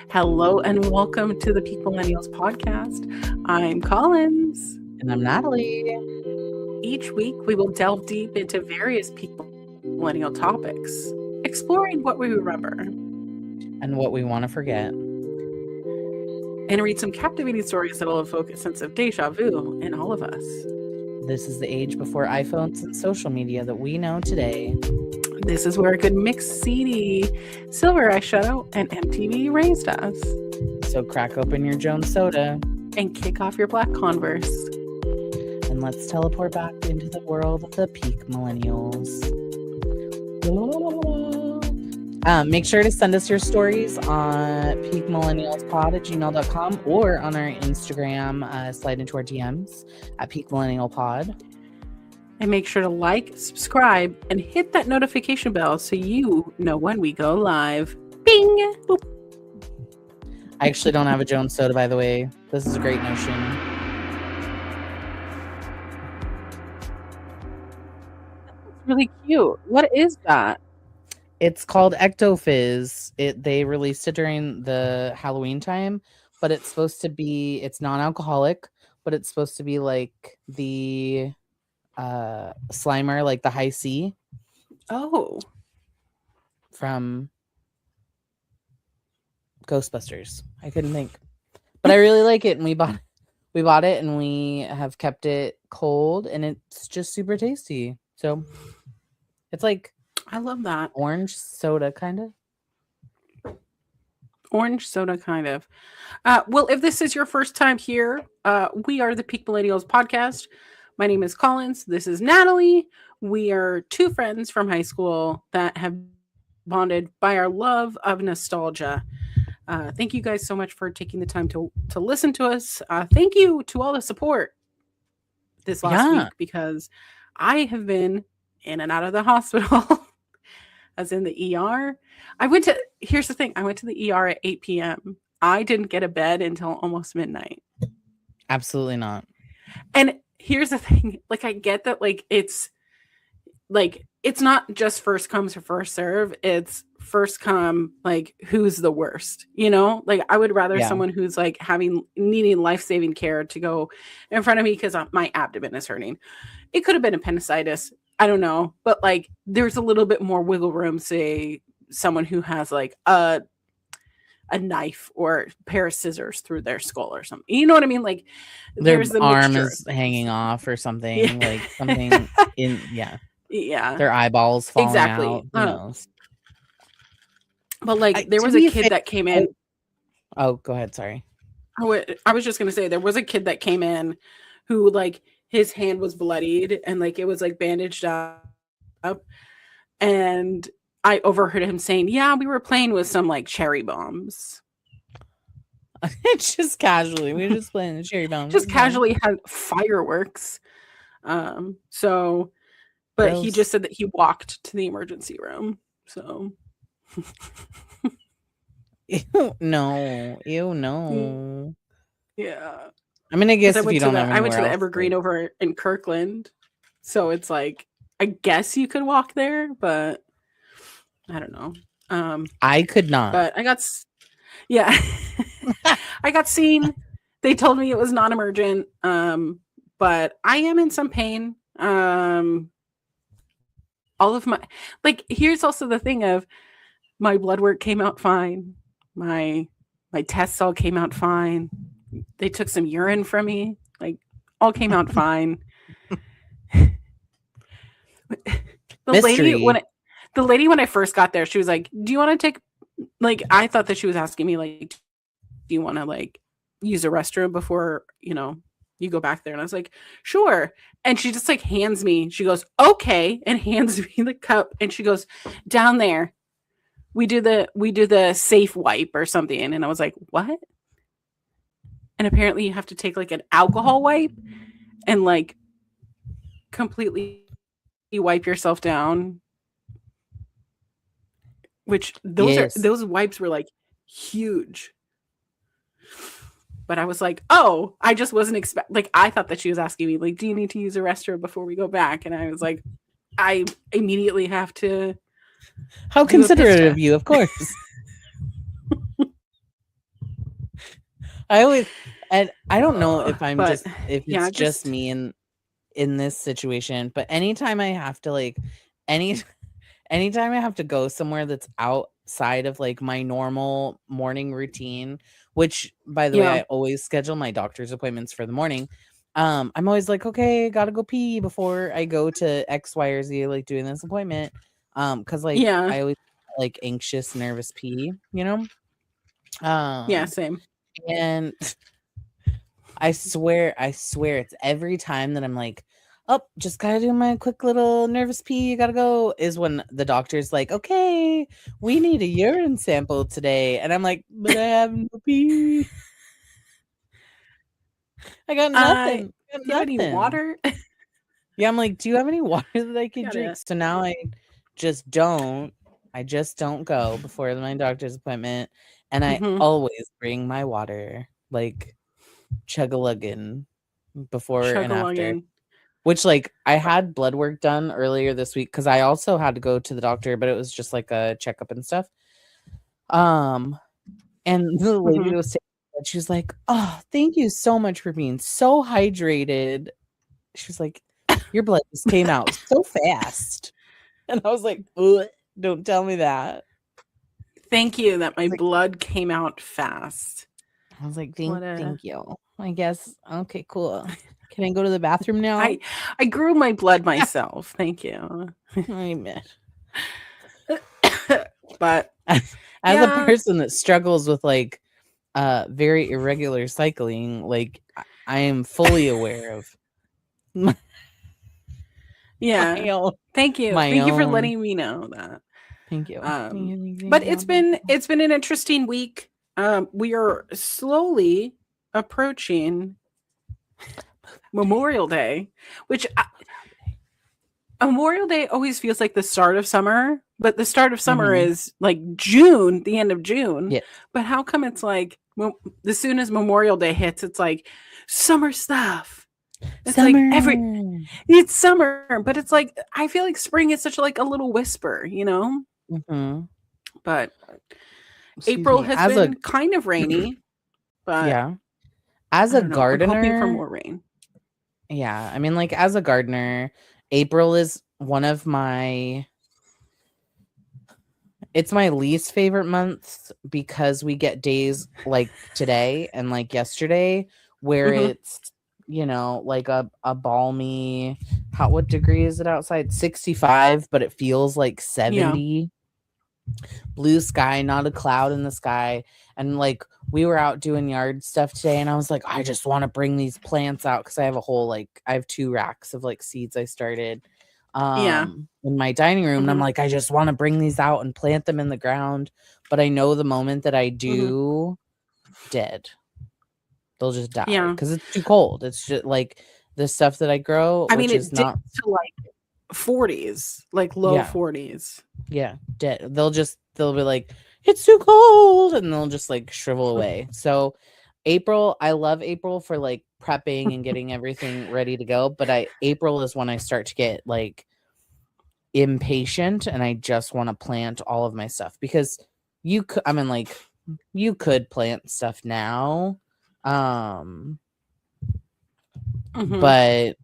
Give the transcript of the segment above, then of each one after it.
Hello and welcome to the Peak Millennials podcast. I'm Collins. And I'm Natalie. Each week, we will delve deep into various peak millennial topics, exploring what we remember and what we want to forget, and read some captivating stories that will evoke a sense of deja vu in all of us. This is the age before iPhones and social media that we know today. This is where a good mixed CD, silver eyeshadow, and MTV raised us. So crack open your Jones soda and kick off your black Converse. And let's teleport back into the world of the peak millennials. Make sure to send us your stories on peakmillennialspod@gmail.com or on our Instagram. Slide into our DMs at peakmillennialpod. And make sure to like, subscribe, and hit that notification bell so you know when we go live. Bing! Boop. I actually don't have a Jones soda, by the way. This is a great notion. That's really cute. What is that? It's called Ecto-Fizz. They released it during the Halloween time, but it's non-alcoholic, but it's supposed to be like the Slimer, like the High C. Oh. From Ghostbusters. I couldn't think. But I really like it, and we bought it, and we have kept it cold, and it's just super tasty. So it's like, I love that. Orange soda, kind of. Orange soda, kind of. Well, if this is your first time here, we are the Peak Millennials podcast. My name is Collins. This is Natalie. We are two friends from high school that have bonded by our love of nostalgia. Thank you guys so much for taking the time to listen to us. Thank you to all the support this last week, because I have been in and out of the hospital, as in the ER. Here's the thing. I went to the ER at 8 p.m. I didn't get a bed until almost midnight. Absolutely not. And here's the thing. Like, I get that, like, it's not just first come to first serve. It's first come, like, who's the worst, you know? Like, I would rather someone who's like needing life-saving care to go in front of me because my abdomen is hurting. It could have been appendicitis. I don't know. But, like, there's a little bit more wiggle room, say someone who has like a knife or a pair of scissors through their skull or something. You know what I mean? Like, their arm is hanging off or something, like something in, their eyeballs falling out. Who knows? But, like, there was a kid that came in. Oh, go ahead. Sorry. I was just going to say, there was a kid that came in who, like, his hand was bloodied and, like, it was, like, bandaged up. And I overheard him saying, yeah, we were playing with some, like, cherry bombs. It's just casually. We were just playing the cherry bombs. Just casually had fireworks. But he just said that he walked to the emergency room. So. Ew, no. Yeah. I mean, I guess if you don't have, I went to the Evergreen over in Kirkland, so it's like, I guess you could walk there, but I don't know. I could not. But I got, I got seen. They told me it was non-emergent, but I am in some pain. All of my, like, here's also the thing of, my blood work came out fine. My tests all came out fine. They took some urine from me. Like, all came out fine. The lady when I first got there, she was like, do you want to take, like, I thought that she was asking me, like, do you want to, like, use a restroom before, you know, you go back there? And I was like, sure. And she just, like, hands me, she goes, okay, and hands me the cup, and she goes, down there, we do the safe wipe or something. And I was like, what? And apparently you have to take, like, an alcohol wipe and, like, completely wipe yourself down. Which those wipes were, like, huge. But I was like, oh, I just wasn't like, I thought that she was asking me, like, do you need to use a restroom before we go back? And I was like, I immediately have to. How considerate of you, of course. I always, and I don't know if But if yeah, it's just just me in this situation, but anytime I have to like any anytime I have to go somewhere that's outside of like my normal morning routine, which by the way, yeah, I always schedule my doctor's appointments for the morning. I'm always like, okay, gotta go pee before I go to X, Y, or Z, like doing this appointment. Because like yeah, I always like anxious, nervous pee, you know? yeah, Um, same. and I swear it's every time that I'm like, oh, just gotta do my quick little nervous pee, gotta go, is when the doctor's like, okay, we need a urine sample today. And I'm like, but I have no pee. I got Do nothing. I got you have any nothing. water? Yeah, I'm like, do you have any water that I could drink? Gotta. So now just don't. I just don't go before my doctor's appointment. And I Mm-hmm. always bring my water, like chug-a-lugging before Chug and a after. lugging. Which, like, I had blood work done earlier this week because I also had to go to the doctor, but it was just like a checkup and stuff. And the lady Mm-hmm. was saying that she was like, "Oh, thank you so much for being so hydrated." She was like, "Your blood just came out so fast," and I was like, "Ugh, don't tell me that." Thank you that I my was like, blood came out fast. What a. Thank you. I guess okay, cool. Can I go to the bathroom now?" I grew my blood myself. Thank you. I bet. But As a yeah, person that struggles with like very irregular cycling, like I am fully aware of my, yeah. my own Thank you. my Thank you for own letting me know that. thank you. Um, Thank but you. Thank you. it's been an interesting week. We are slowly approaching Memorial Day, which Memorial Day always feels like the start of summer, but the start of summer Mhm. is like June, the end of June. Yes. But how come it's like as soon as Memorial Day hits, it's like summer stuff. It's like Summer. it's summer, but it's like I feel like spring is such like a little whisper, you know? Mhm. But Excuse April me. has As a been kind of rainy, but yeah, as I a don't know. I'm hoping for gardener, more rain. yeah, I mean like as a gardener, April is one of my it's my least favorite month because we get days like today and like yesterday where Hmm. it's like a balmy what degree is it outside? 65, but it feels like Yeah. 70. Blue sky, not a cloud in the sky. And like we were out doing yard stuff today and I was like, I just want to bring these plants out because I have I have 2 racks of like seeds I started Yeah. in my dining room, and I'm Hmm. like, I just want to bring these out and plant them in the ground, but I know the moment that I Hmm. do, dead, they'll just die Yeah. because it's too cold. It's just like the stuff that I grow, I mean, which is it not, dipped to like 40s, like low yeah, 40s. yeah, dead. They'll be like, it's too cold, and they'll just like shrivel away. So April, I love April for like prepping and getting everything ready to go, but April is when I start to get like impatient and I just want to plant all of my stuff because you could plant stuff now, Hmm. but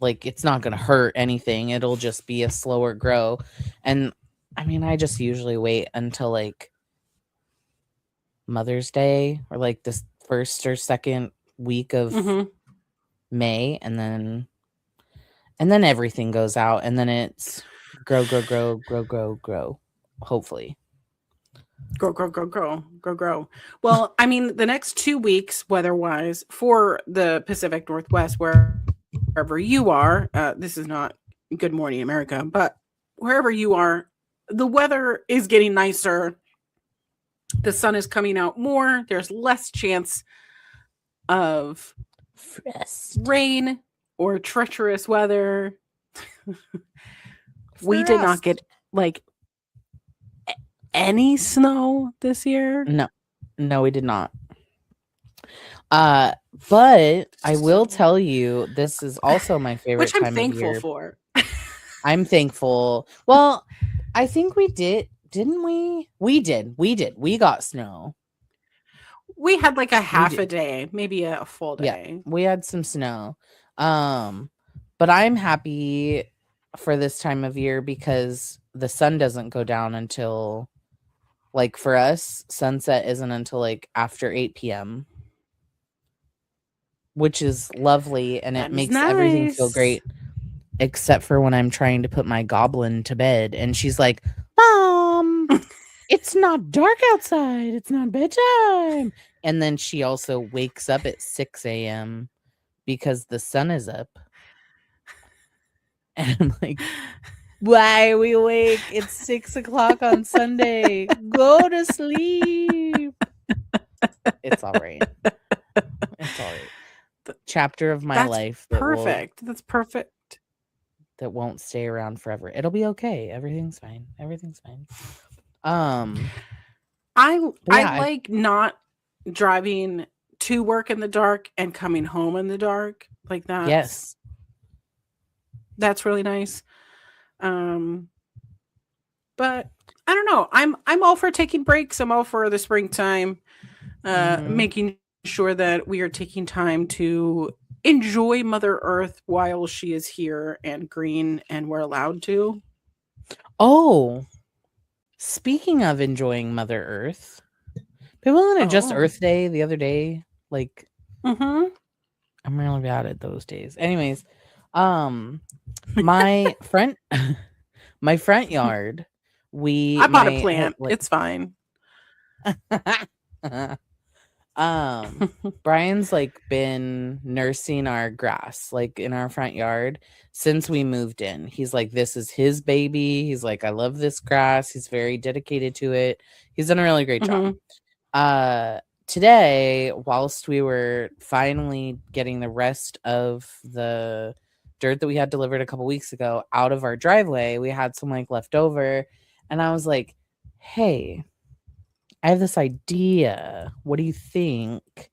like it's not going to hurt anything. It'll just be a slower grow. And I mean, I just usually wait until like Mother's Day or like this first or second week of Hmm. May, and then everything goes out, and then it's grow, grow, grow, grow, grow, grow. Hopefully. Grow, grow, grow, grow, grow, grow. Well, I mean, the next 2 weeks, weather wise, for the Pacific Northwest, wherever you are, this is not Good Morning America, but wherever you are, the weather is getting nicer. The sun is coming out more. There's less chance of Frost. rain or treacherous weather. We did not Frost. get like any snow this year. No. No, we did not. Uh, but I will So, tell you, this is also my which favorite I'm time of thankful year. for. I'm thankful. Well, I think we did, didn't we? We did. We got snow. We had like a We half a did. day, maybe a full Yeah, day. we had some snow. But I'm happy for this time of year because the sun doesn't go down until, like, for us, sunset isn't until like after 8 p.m., which is lovely, and it That is makes everything feel nice. great, except for when I'm trying to put my goblin to bed and she's like, Mom, it's not dark outside. It's not bedtime. And then she also wakes up at 6 a.m. because the sun is up. And I'm like, why are we awake? It's 6 o'clock on Sunday. Go to sleep. It's all right. It's all right. Chapter of my That's life perfect. That's perfect. that won't stay around forever. It'll be okay. Everything's fine. Everything's fine. I Yeah, like not driving to work in the dark and coming home in the dark. Like yes. that's really nice. But I don't know. I'm all for taking breaks. I'm all for the springtime. Making sure that we are taking time to enjoy Mother Earth while she is here and green and we're allowed to. Oh, speaking of enjoying Mother Earth, people wasn't it just Earth Day the other day? Like, I'm really bad at those days. Anyways, my front yard, I bought a plant. It's fine. Brian's like been nursing our grass like in our front yard since we moved in. He's like, this is his baby. He's like, I love this grass. He's very dedicated to it. He's done a really great job. Today, whilst we were finally getting the rest of the dirt that we had delivered a couple weeks ago out of our driveway, we had some like left over, and I was like, hey, I have this idea. What do you think?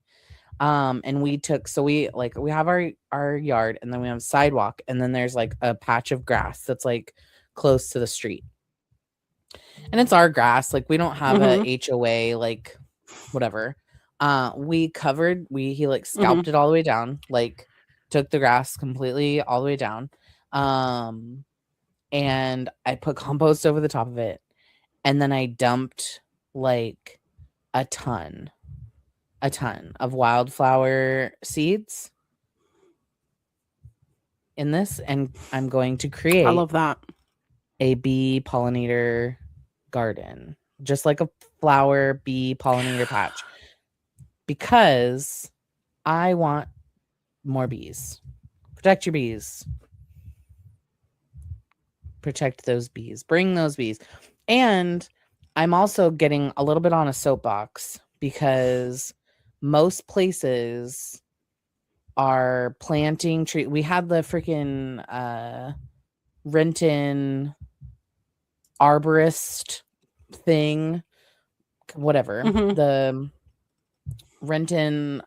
And we have our yard, and then we have a sidewalk, and then there's like a patch of grass that's like close to the street. And it's our grass. Like, we don't have a HOA, like whatever. He like scalped it all the way down, like took the grass completely all the way down. And I put compost over the top of it, and then I dumped like a ton of wildflower seeds in this, and I'm going to create, I love that, a bee pollinator garden, just like a flower bee pollinator patch, because I want more bees. Protect your bees. Protect those bees. Bring those bees. And I'm also getting a little bit on a soapbox because most places are planting tree. We had the freaking Renton arborist thing, whatever. The Renton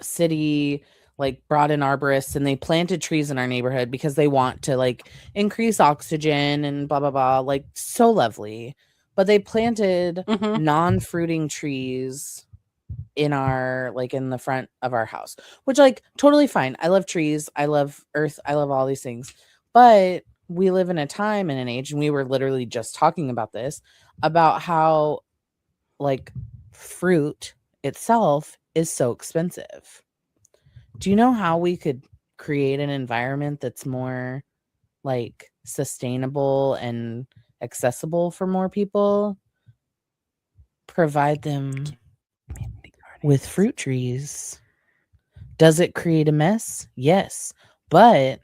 city like brought in arborists, and they planted trees in our neighborhood because they want to like increase oxygen and blah blah blah. Like, so lovely. But they planted non-fruiting trees in our like in the front of our house, which like totally fine. I love trees, I love earth, I love all these things. But we live in a time and an age, and we were literally just talking about this, about how like fruit itself is so expensive. Do you know how we could create an environment that's more like sustainable and accessible for more people? Provide them with fruit trees. Does it create a mess? Yes, but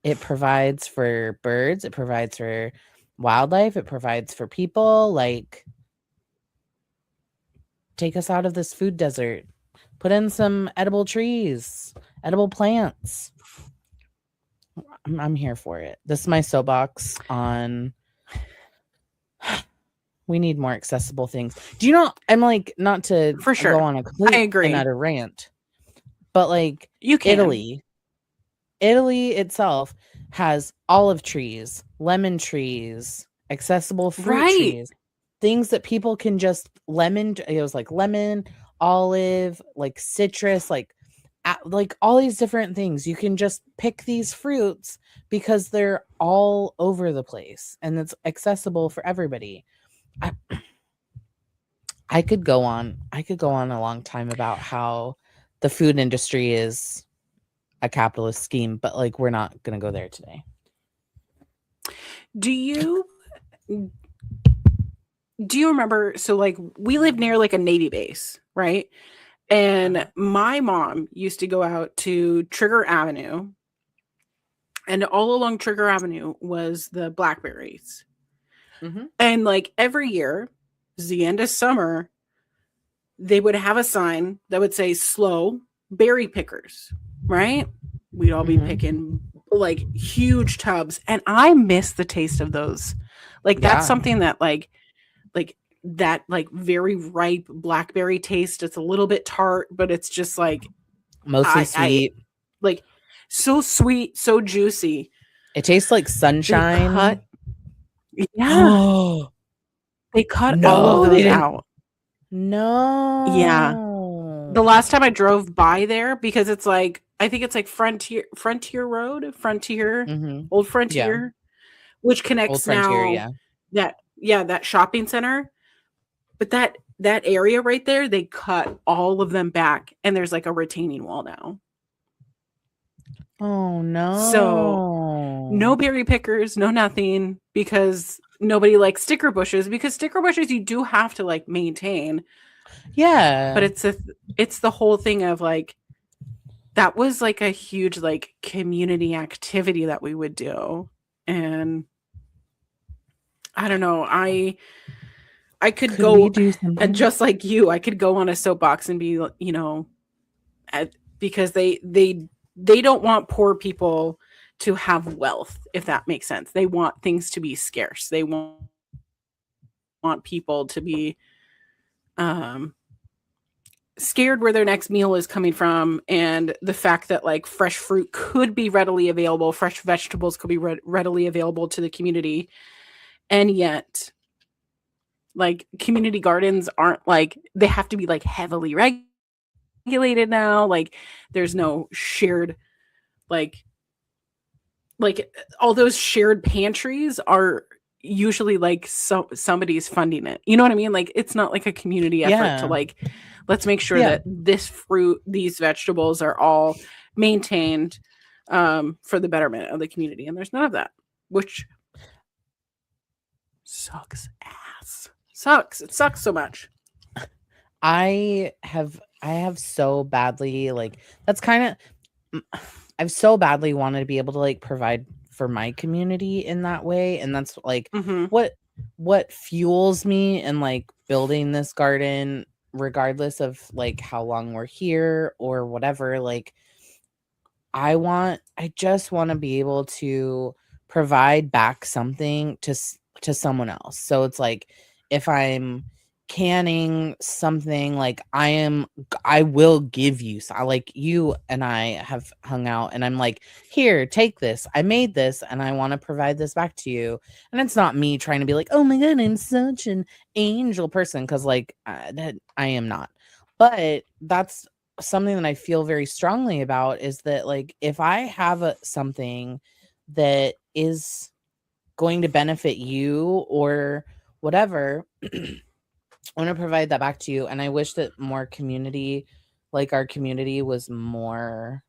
it provides for birds, it provides for wildlife, it provides for people. Like, take us out of this food desert. Put in some edible trees, edible plants. I'm here for it. This is my soapbox on we need more accessible things. Do you know, I'm like, not to for sure go on a complete I agree. and utter rant, but like, you can. Italy itself has olive trees, lemon trees, accessible fruit trees, things that people can just it was like lemon, olive, like citrus, like all these different things. You can just pick these fruits because they're all over the place and it's accessible for everybody. I, I could go on. I could go on a long time about how the food industry is a capitalist scheme, but like we're not going to go there today. Do you remember, so like we live near like a Navy base, right? And my mom used to go out to Trigger Avenue, and all along Trigger Avenue was the blackberries. And like every year, the end of summer, they would have a sign that would say slow berry pickers, right? We'd all be picking like huge tubs. And I miss the taste of those. Like that's something that like that like very ripe blackberry taste. It's a little bit tart, but it's just like Mostly sweet. Like so sweet, so juicy. It tastes like sunshine. Yeah. They cut No, all of those out. No. Yeah. The last time I drove by there, because it's like, I think it's like Frontier Road, Old Frontier, which connects Old Frontier, now that shopping center. But that area right there, they cut all of them back, and there's like a retaining wall now. Oh no. So no berry pickers, no nothing, because nobody likes sticker bushes, because sticker bushes you do have to like maintain. Yeah. But it's the whole thing of like, that was like a huge like community activity that we would do. And I don't know, I could go, and just like you, I could go on a soapbox and be, you know, because they don't want poor people to have wealth, if that makes sense. They want things to be scarce. They want people to be scared where their next meal is coming from, and the fact that like fresh fruit could be readily available, fresh vegetables could be readily available to the community, and yet like community gardens aren't like, they have to be like heavily regulated now. Like there's no shared like all those shared pantries are usually like somebody's funding it. You know what I mean? Like it's not like a community effort to like, let's make sure that this fruit, these vegetables are all maintained for the betterment of the community. And there's none of that, which sucks ass. It sucks so much. I have so badly, like, that's kind of, I've so badly wanted to be able to like provide for my community in that way. And that's like what fuels me in like building this garden, regardless of like how long we're here or whatever. Like I just want to be able to provide back something to someone else. So it's like, if I'm canning something, like I will give you, so like you and I have hung out and I'm like, here, take this, I made this and I want to provide this back to you. And it's not me trying to be like, oh my god, I'm such an angel person, because like I am not. But that's something that I feel very strongly about, is that like, if I have something that is going to benefit you or whatever, I want to provide that back to you. And I wish that more community, like our community, was more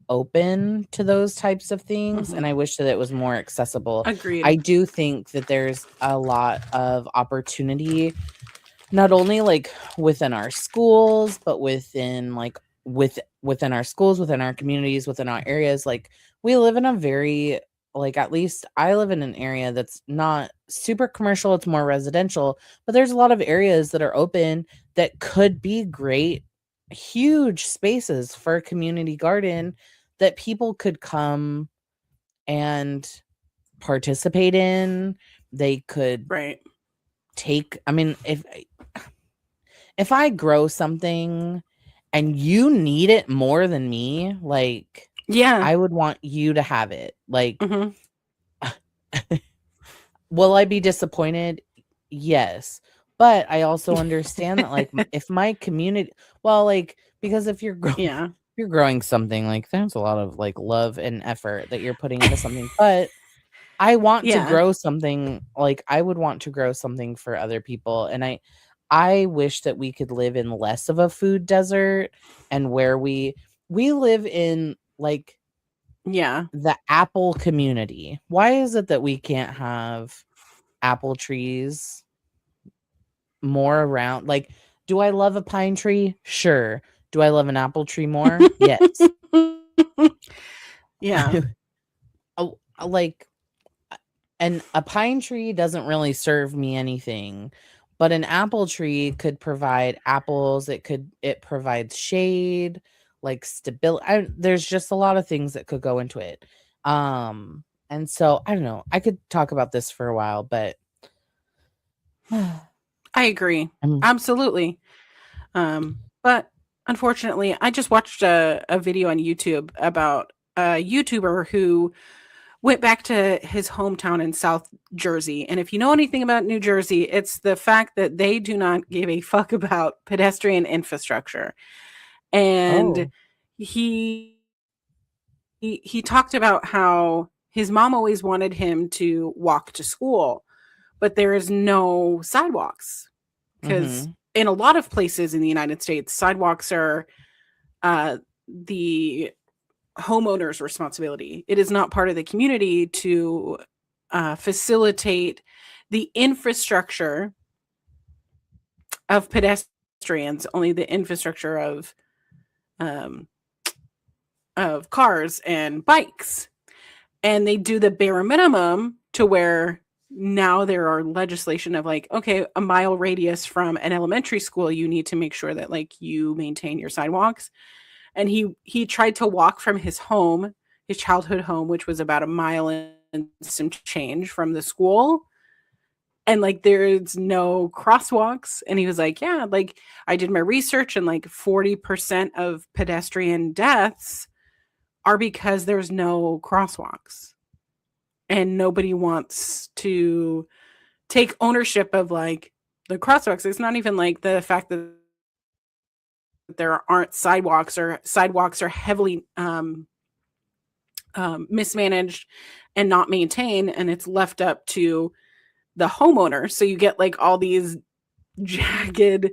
open to those types of things. And I wish that it was more accessible. Agreed. I do think that there's a lot of opportunity, not only like within our schools, but within like within our schools, within our communities, within our areas. Like we live in a very, like, at least I live in an area that's not super commercial, it's more residential, but there's a lot of areas that are open that could be great, huge spaces for a community garden that people could come and participate in. They could take, I mean, if I grow something and you need it more than me, like, I would want you to have it. Like, will I be disappointed? Yes. But I also understand that, like, if my community, well, like, because if Yeah. you're growing something, like, there's a lot of, like, love and effort that you're putting into something, but I want to Yeah. grow something, like, I would want to grow something for other people, and I wish that we could live in less of a food desert, and where we live in, like, Yeah. the apple community. Why is it that we can't have apple trees more around? Like, do I love a pine tree? Sure. Do I love an apple tree more? Yes. Yeah. Oh, like, and a pine tree doesn't really serve me anything, but an apple tree could provide apples. It provides shade, like stability. There's just a lot of things that could go into it. And so I don't know. I could talk about this for a while, but I agree. I'm Absolutely. But unfortunately, I just watched a video on YouTube about a YouTuber who went back to his hometown in South Jersey. And if you know anything about New Jersey, it's the fact that they do not give a fuck about pedestrian infrastructure. And oh. he talked about how his mom always wanted him to walk to school, but there is no sidewalks because Mhm. in a lot of places in the United States, sidewalks are the homeowner's responsibility. It is not part of the community to facilitate the infrastructure of pedestrians, only the infrastructure um, of cars and bikes. And they do the bare minimum to where now there are legislation of like, okay, a mile radius from an elementary school, you need to make sure that like you maintain your sidewalks. And he tried to walk from his home, his childhood home, which was about a mile and some change from the school. And like there's no crosswalks. And he was like, yeah, like I did my research and like 40% of pedestrian deaths are because there's no crosswalks. And nobody wants to take ownership of like the crosswalks. It's not even like the fact that there aren't sidewalks or sidewalks are heavily mismanaged and not maintained, and it's left up to the homeowner. So you get like all these jagged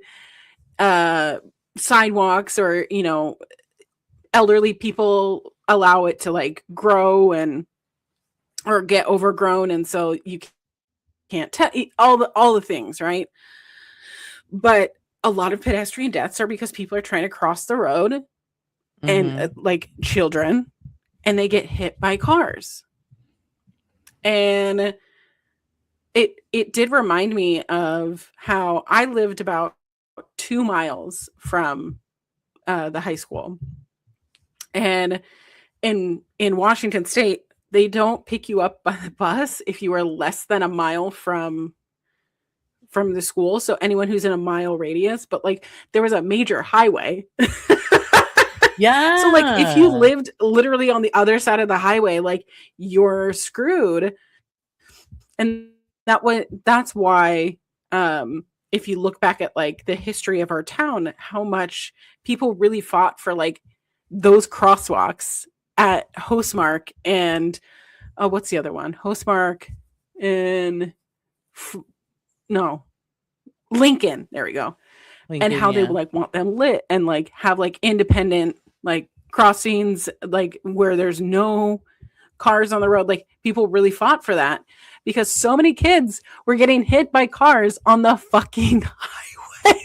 uh, sidewalks, or elderly people allow it to like grow and or get overgrown, and so you can't tell all the things, right? But a lot of pedestrian deaths are because people are trying to cross the road and Mhm. like children, and they get hit by cars. And it did remind me of how I lived about 2 miles from the high school, and in Washington State, they don't pick you up by the bus if you are less than a mile from the school. So anyone who's in a mile radius, but like there was a major highway. So like if you Yeah. lived literally on the other side of the highway, like you're screwed. And that's why if you look back at like the history of our town, how much people really fought for like those crosswalks at Hostmark and what's the other one? Hostmark in no, Lincoln. There we go. And Lincoln, how they yeah. would like want them lit and like have like independent like crossings like where there's no cars on the road. Like people really fought for that because so many kids were getting hit by cars on the fucking highway.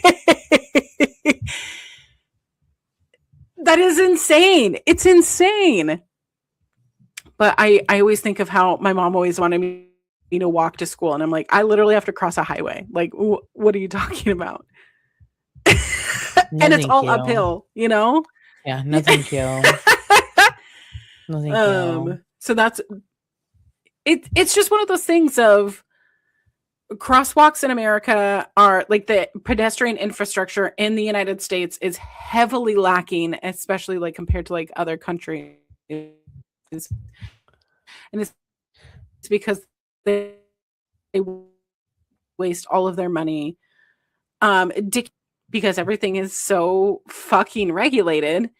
That is insane. It's insane. But I always think of how my mom always wanted me to walk to school, and I'm like, I literally have to cross a highway. Like, what are you talking about? No, And it's thank all you. uphill, you know? Yeah, no, thank you. No, thank you. So that's it's just one of those things of crosswalks in America are like the pedestrian infrastructure in the United States is heavily lacking, especially like compared to like other countries. And it's because they waste all of their money dick, because everything is so fucking regulated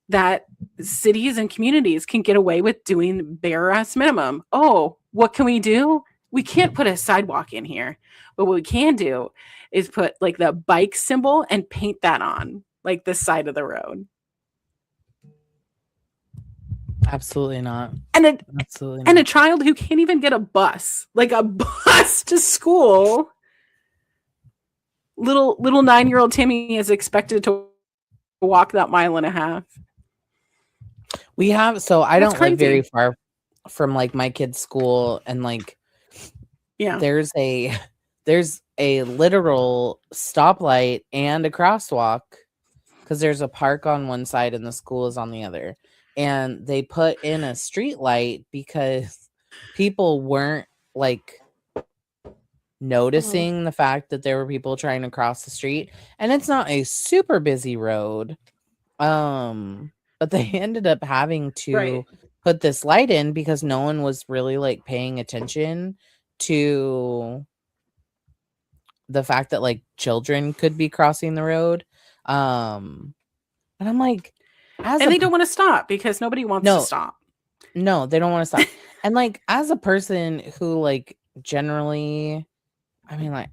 that cities and communities can get away with doing bare ass minimum. Oh, what can we do? We can't put a sidewalk in here. But what we can do is put like the bike symbol and paint that on like the side of the road. Absolutely not. And a, Absolutely and not. a child who can't even get a bus, like a bus to school. Little 9-year-old Timmy is expected to walk that mile and a half. We have, so I That's don't live very crazy. far from like my kid's school, and like Yeah. there's a literal stoplight and a crosswalk because there's a park on one side and the school is on the other. And they put in a street light because people weren't like noticing the fact that there were people trying to cross the street, and it's not a super busy road. But they ended up having to Right. put this light in because no one was really like paying attention to the fact that like children could be crossing the road. But I'm like, And they don't want to stop because nobody wants to stop. No, they don't want to stop. And like, as a person who like generally, I mean, like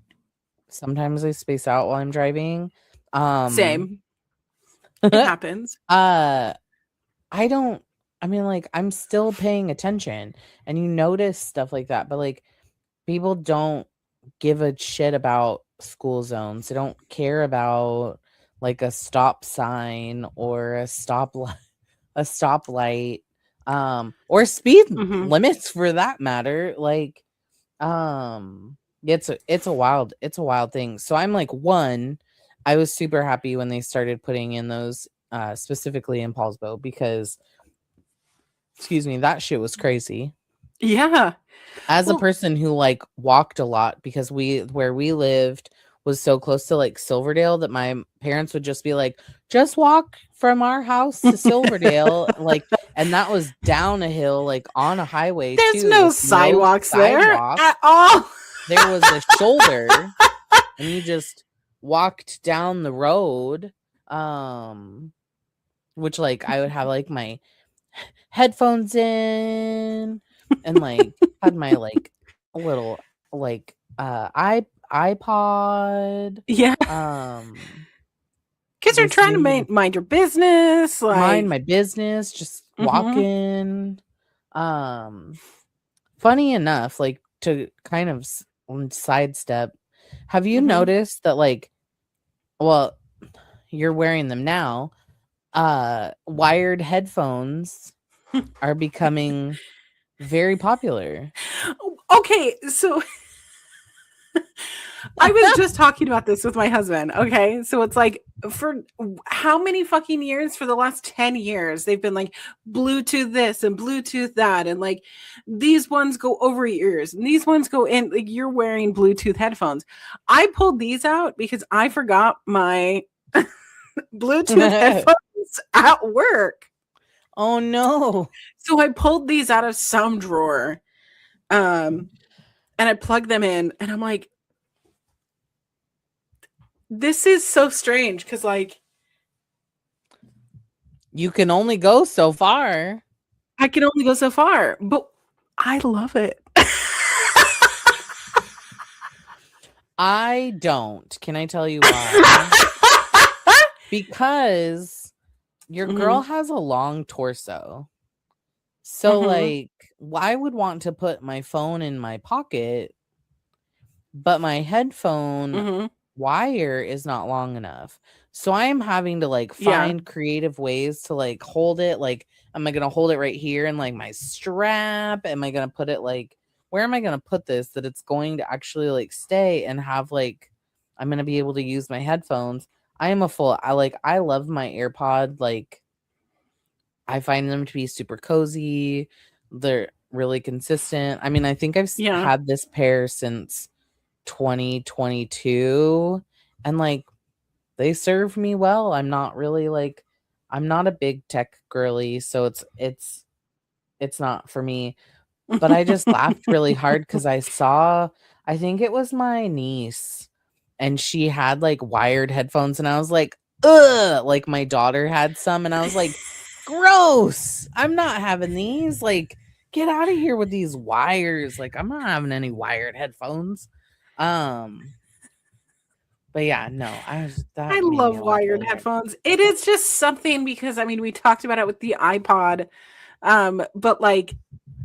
sometimes I space out while I'm driving. Same. It happens. I don't, I mean, like, I'm still paying attention and you notice stuff like that, but like, people don't give a shit about school zones. They don't care about like a stop sign or a stoplight, or speed limits for that matter. Like, it's a wild thing. So I'm like, one, I was super happy when they started putting in those specifically in Paulsbo because, excuse me, that shit was crazy. Yeah. As a person who like walked a lot, because where we lived was so close to like Silverdale that my parents would just be like, just walk from our house to Silverdale. Like, and that was down a hill, like on a highway. There's too, no sidewalks there at all. There was a shoulder and you just walked down the road. Which like I would have like my headphones in and like had my like a little like iPod. Yeah. Kids are trying to mind your business, like mind my business, just walking. Funny enough, like to kind of sidestep, have you noticed that like, well, you're wearing them now, wired headphones are becoming very popular. Okay, so I was just talking about this with my husband. Okay, so it's like, for how many fucking years? For the last 10 years, they've been like Bluetooth this and Bluetooth that, and like these ones go over your ears and these ones go in. Like, you're wearing Bluetooth headphones. I pulled these out because I forgot my Bluetooth headphones at work. Oh no. So I pulled these out of some drawer. And I plugged them in, and I'm like, this is so strange because, like, you can only go so far. I can only go so far, but I love it. I don't. Can I tell you why? Because your girl has a long torso. So, like, I would want to put my phone in my pocket, but my headphone wire is not long enough. So I am having to like find creative ways to like hold it. Like, am I gonna hold it right here in like my strap? Am I gonna put it like, where am I gonna put this that it's going to actually like stay and have like, I'm gonna be able to use my headphones. I love my AirPod. Like, I find them to be super cozy. They're really consistent. I mean, I think I've had this pair since 2022, and like, they serve me well. I'm not really like, I'm not a big tech girly, so it's not for me. But I just laughed really hard because I think it was my niece and she had like wired headphones, and I was like, ugh, like my daughter had some, and I was like, gross. I'm not having these. Like, get out of here with these wires. Like, I'm not having any wired headphones. But yeah, no, I that made me love laugh wired really hard. headphones. It is just something because I mean we talked about it with the iPod, but like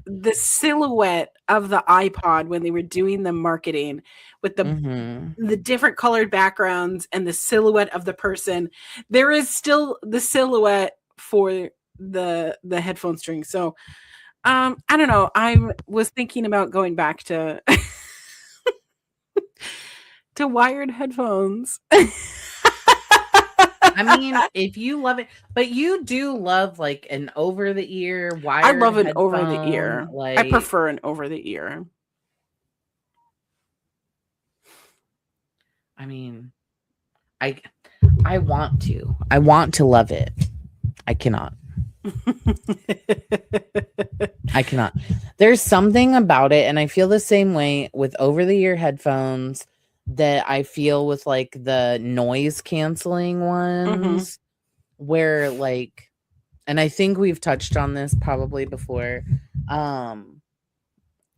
the silhouette of the iPod when they were doing the marketing with Mm-hmm. the different colored backgrounds and the silhouette of the person, there is still the silhouette for the headphone string. So I don't know. I was thinking about going back to to wired headphones. I mean, if you love it, but you do love like an over the ear I wired love an over the headphone, ear. I like prefer an over the ear. I mean, I I want to. I want to love it. I cannot. I cannot. There's something about it, and I feel the same way with over the ear headphones that I feel with like the noise canceling Mhm. ones, where like, and I think we've touched on this probably before. Um,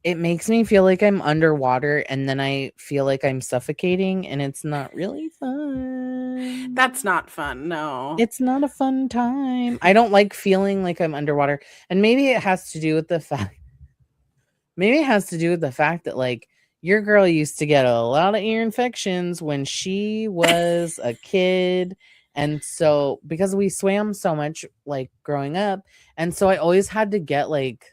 it makes me feel like I'm underwater, and then I feel like I'm suffocating, and it's not really fun. That's not fun. No. It's not a fun time. I don't like feeling like I'm underwater. And maybe it has to do with the fact that like your girl used to get a lot of ear infections when she was a kid. And so because we swam so much like growing up, and so I always had to get like,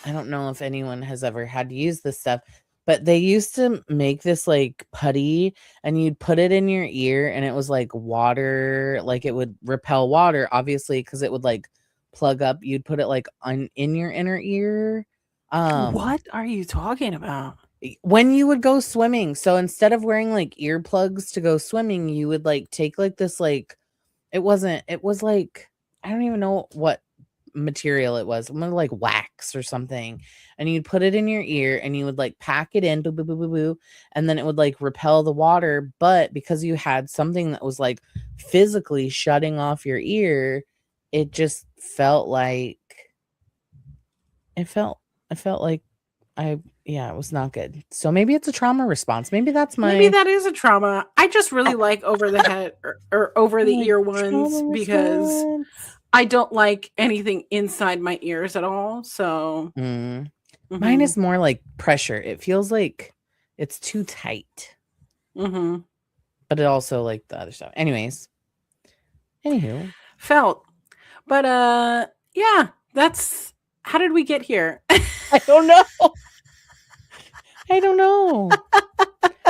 I don't know if anyone has ever had to use this stuff, but they used to make this like putty, and you'd put it in your ear, and it was like water, like it would repel water, obviously, because it would like plug up. You'd put it like in your inner ear. What are you talking about? When you would go swimming. So instead of wearing like earplugs to go swimming, you would like take like this like, it was like, I don't even know what material it was, more like wax or something, and you'd put it in your ear, and you would like pack it in, boo, boo, boo, boo, boo, and then it would like repel the water. But because you had something that was like physically shutting off your ear, it just felt like it felt I felt like yeah, it was not good. So maybe it's a trauma response. Maybe that's Maybe my that is a trauma. I just really like over the head or over the like ear trauma ones because response. I don't like anything inside my ears at all. So, Mm. Mine mhm, is more like pressure. It feels like it's too tight, mhm. but it also like the other stuff. Anyways, anywho, Felt. But yeah, that's how did we get here? I don't know. I don't know.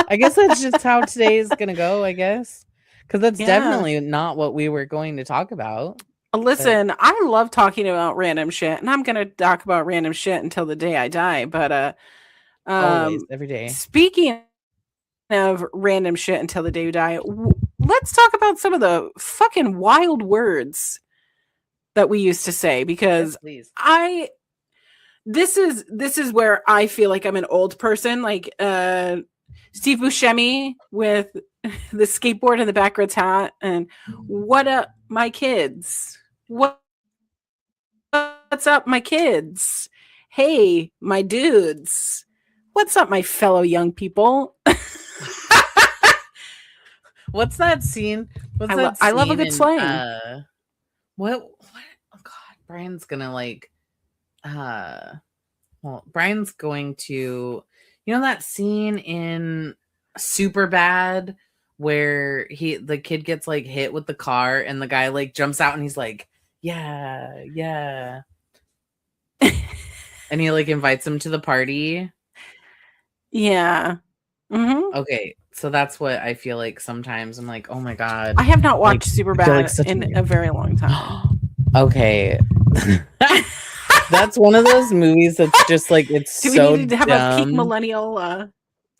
I guess that's just how today is gonna go. I guess because that's Yeah. definitely not what we were going to talk about. But Listen, I love talking about random shit, and I'm gonna talk about random shit until the day I die. But always, um, every day. speaking of random shit until the day you die, let's talk about some of the fucking wild words that we used to say Yes, because please. I this is where I feel like I'm an old person, like Steve Buscemi with the skateboard and the backwards hat, and what up, my kids? What's up, my kids? Hey, my dudes. What's up, my fellow young people? What's that scene? What's that I love a scene good in slang. what oh god, Brian's gonna like uh well, Brian's going to, you know, that scene in Super Bad where the kid gets like hit with the car, and the guy like jumps out, and he's like, yeah, yeah. And he like invites him to the party. Yeah. Hmm. Okay. So that's what I feel like sometimes. I'm like, oh my God. I have not Like, watched Super I feel like Bad such in a a very long time. okay. That's one of those movies that's just like, it's Do we so need to have a peak dumb. millennial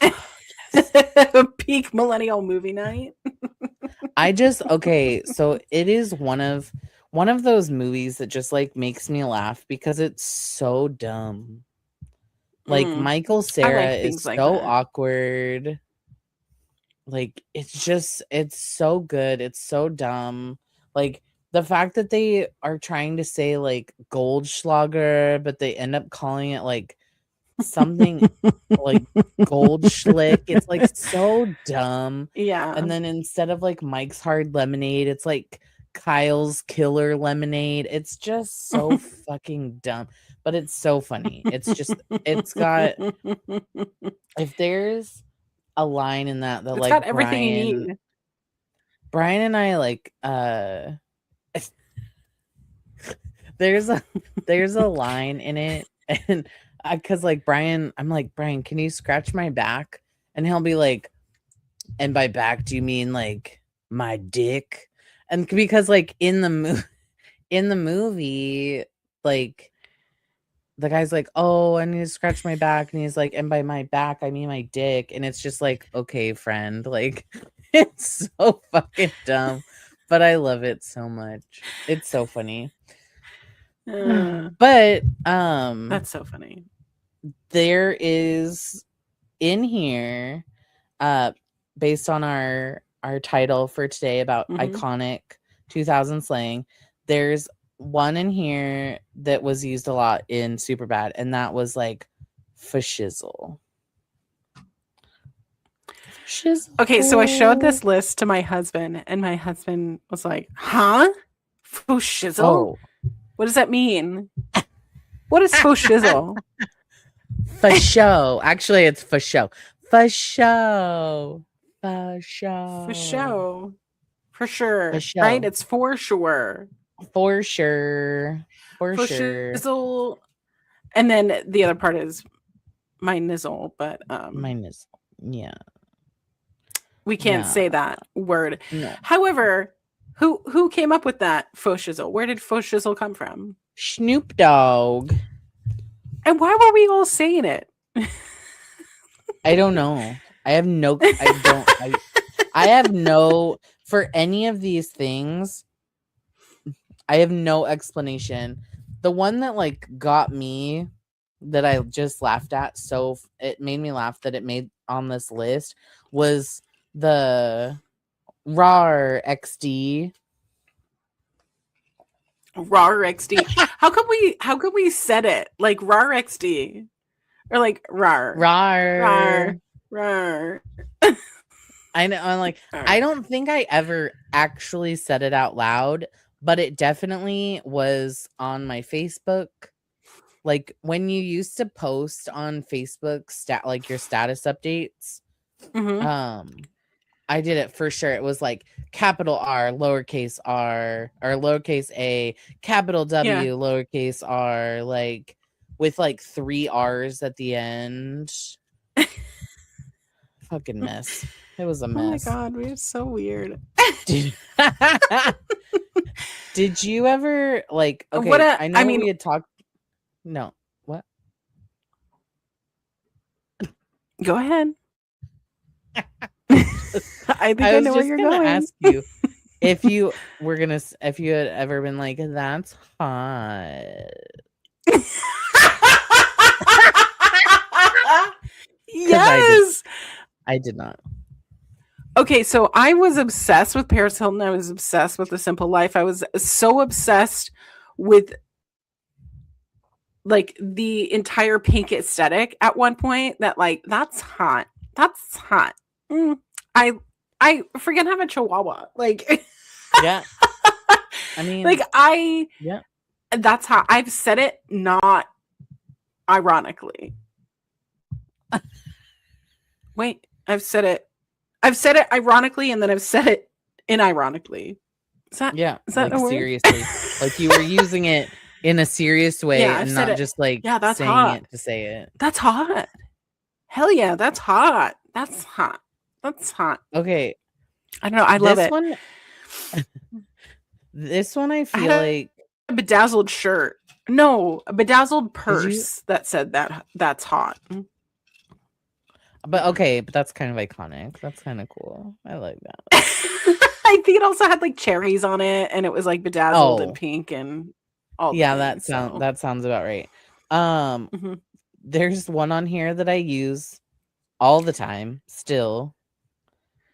Yes. peak millennial movie night? I just okay, so it is one of those movies that just like makes me laugh because it's so dumb. Like Mm, Michael I Sarah like is things like so that. awkward. like it's so good. It's so dumb. Like the fact that they are trying to say like Goldschlager, but they end up calling it like something like Goldschlick. It's like so dumb. Yeah. And then instead of like Mike's Hard Lemonade, it's like Kyle's Killer Lemonade. It's just so fucking dumb, but it's so funny. It's got, if there's a line in that It's got everything you need. Brian and I like there's a line in it, and because like Brian, I'm like, Brian, can you scratch my back? And he'll be like, and by back do you mean like my dick? And because like in the movie, like the guy's like, oh, I need to scratch my back, and he's like, and by my back I mean my dick. And it's just like, okay, friend, like it's so fucking dumb, but I love it so much. It's so funny. But That's so funny. there is in here, based on our title for today about iconic 2000 slang, there's one in here that was used a lot in Superbad, and that was like fashizzle. Okay, so I showed this list to my husband, and my husband was like, huh? Fashizzle? Oh. What does that mean? What is fashizzle? For show. Actually, it's for show. For show. For show. For show. For sure. For show. Right? It's for sure. For sure. For sure. Shizzle. And then the other part is my nizzle, but my nizzle. Yeah. We can't say that word. No. However, who came up with that faux shizzle? Where did faux shizzle come from? Snoop Dogg. And why were we all saying it? I don't know. I have no for any of these things, I have no explanation. The one that like got me, that I just laughed at, so it made me laugh that it made on this list, was the RAR XD. RAR XD. How could we set it like RAR XD or like RAR RAR. I know. I'm like, I don't think I ever actually said it out loud, but it definitely was on my Facebook. Like when you used to post on Facebook like your status updates. I did it for sure. It was like capital R, lowercase r, or lowercase a, capital W, lowercase r, like with like 3 R's at the end. Fucking mess. It was a mess. Oh my god, we're so weird. Did you ever like? Okay, I mean, we had talked. No, what? Go ahead. I think I know where you're going. Ask you if you had ever been like, that's hot. Yes, I did not. Okay, so I was obsessed with Paris Hilton. I was obsessed with The Simple Life. I was so obsessed with like the entire Pink aesthetic at one point that like that's hot. That's hot. I freaking have a chihuahua. Like yeah. I mean, like that's how I've said it, not ironically. Wait, I've said it ironically, and then I've said it unironically. Is that like seriously? Like you were using it in a serious way, and not just like that's saying hot. it to say it. That's hot. Hell yeah, that's hot. That's hot. That's hot. Okay. I don't know. I love it. This one I feel like a bedazzled shirt. No, a bedazzled purse that said that's hot. But that's kind of iconic. That's kind of cool. I like that. I think it also had like cherries on it, and it was like bedazzled and pink and all. Yeah, that sounds about right. There's one on here that I use all the time still.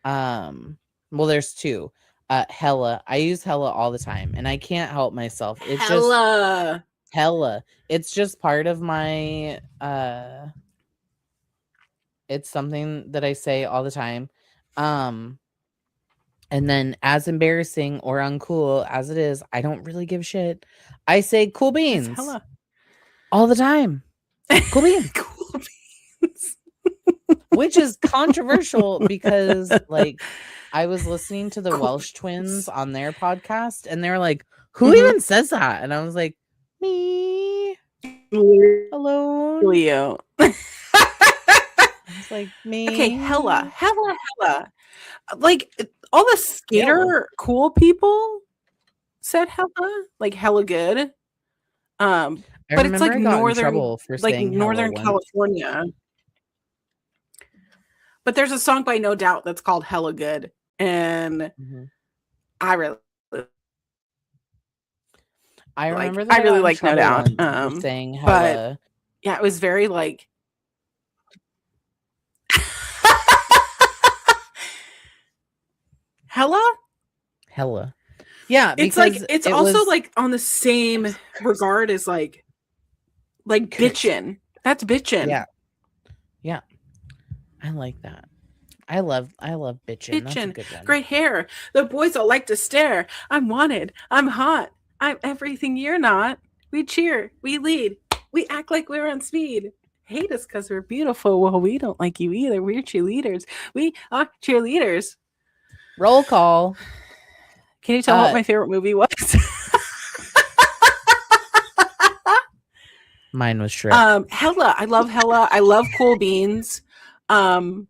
Well, there's two. Hella. I use hella all the time, and I can't help myself. It just Hella. hella. It's just part of my it's something that I say all the time. And then as embarrassing or uncool as it is, I don't really give a shit. I say cool It's beans hella. all the time. Cool beans. Cool beans. Which is controversial because like I was listening to the Cool Welsh beans. twins on their podcast and they were like, who Mhm. even says that? And I was like, me alone. Leo. I was like, me. Okay, hella. Like all the skater cool people said hella, like hella good. But it's like I got in northern, trouble for like saying Northern hella once. California. But there's a song by No Doubt that's called Hella Good, and I really remember like, I really like No Doubt. for saying hella. But yeah, it was very like hella. Yeah, It's like it's also like on the same regard as like bitchin'. That's bitchin'. Yeah. I like that. I love bitchin'. That's a good one. Great hair. The boys all like to stare. I'm wanted. I'm hot. I'm everything you're not. We cheer. We lead. We act like we're on speed. Hate us because we're beautiful. Well, we don't like you either. We're cheerleaders. We are cheerleaders. Roll call. Can you tell what my favorite movie was? Mine was Shrek. Hella. I love Hella. I love Cool Beans. You're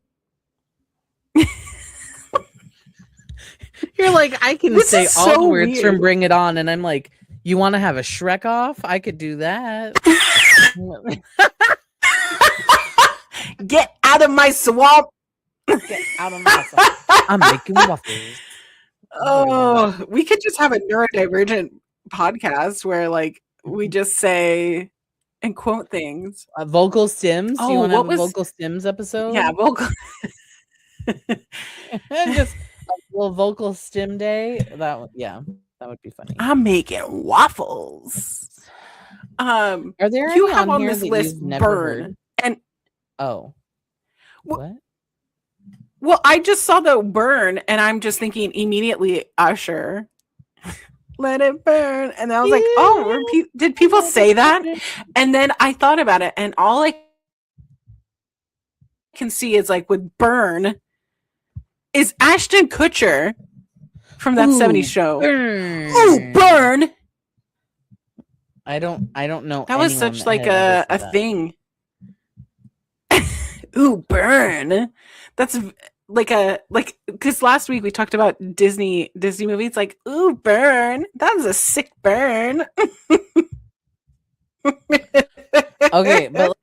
like, I can This say is all so the words weird. from Bring It On, and I'm like, you want to have a Shrek off? I could do that. Get out of my swamp. Get out of my swamp. I'm making waffles. Oh, we could just have a neurodivergent podcast where like we just say and quote things. Vocal stims. Oh, you want to what have a was- vocal stims episode? Yeah, vocal. Just a little vocal stim day. That would be funny. I'm making waffles. Are there you any have on here this that list you've never Burn heard? and Oh, what? well, I just saw the Burn and I'm just thinking immediately Usher. Let it burn, and I was like, "Oh, did people say that?" And then I thought about it, and all I can see is like with Burn is Ashton Kutcher from that 70s show. Burn. Ooh, Burn. I don't know. That was such like a thing. Ooh, Burn. That's like because last week we talked about Disney movies. Like, ooh, Burn. That was a sick burn. Okay, but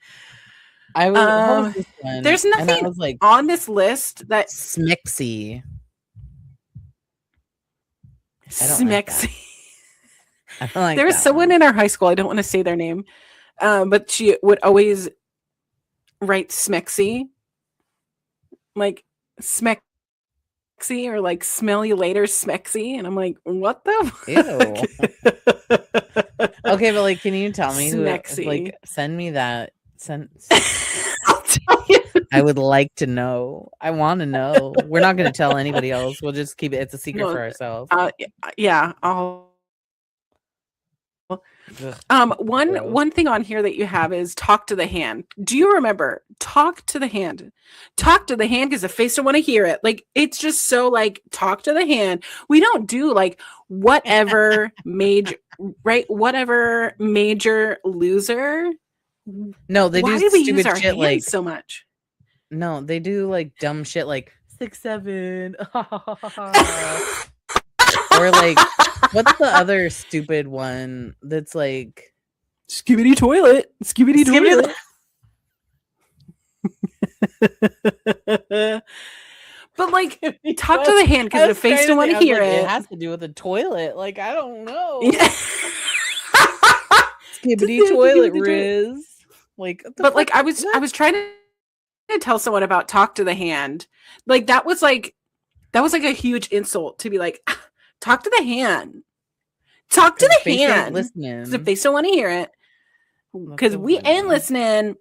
I was, what was this one? There's nothing and I was like, on this list that Smexy. Smexy. I don't like there was someone in our high school, I don't want to say their name, but she would always write Smexy, like Smexy, or like smell you later Smexy, and I'm like, what the Ew. Okay, but like, can you tell me Smexy. who? Like, send me that. I'll tell you. I would like to know. I want to know. We're not going to tell anybody else. We'll just keep it. It's a secret for ourselves. Yeah, I'll. One thing on here that you have is Talk to the Hand. Do you remember Talk to the Hand? Talk to the Hand because the face don't want to hear it. Like, it's just so like Talk to the Hand. We don't do like whatever major, right? Whatever major loser. No, they Why do we stupid use our shit hands like so much. No, they do like dumb shit like 6'7". Or like, what's the other stupid one that's like Skibidi toilet. Skibidi toilet. But like, Talk to the Hand because the face don't want to hear it. It has to do with the toilet. Like, I don't know. Yeah. Skibidi toilet Riz. Like, but like I was trying to tell someone about Talk to the Hand. Like that was like That was like a huge insult to be like, talk to the hand. Talk to Because the face ain't hand. Because if listening. they still want to hear it, That's because so we ain't funny. listening.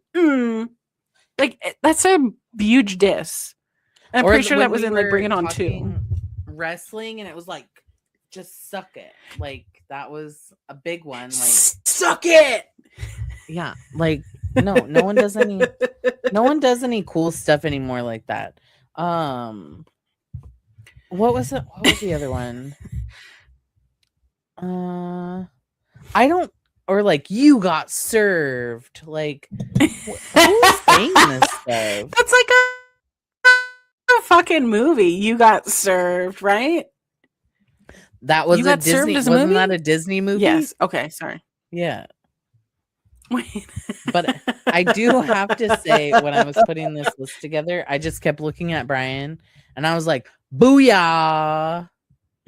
Like, that's a huge diss. And I'm Or pretty sure when that was we in like Bring were It On talking 2. wrestling and it was like, just suck it. Like, that was a big one. Like, Suck it. yeah, like, no one does any cool stuff anymore like that. What was it? What was the other one? I don't, or like, you got served. Like, who's saying this stuff? That's like a fucking movie. You got served, right? That was You a got served Disney. as a Wasn't movie? that a Disney movie? Yes. Okay. Sorry. Yeah. Wait. But I do have to say, when I was putting this list together, I just kept looking at Brian and I was like, booyah.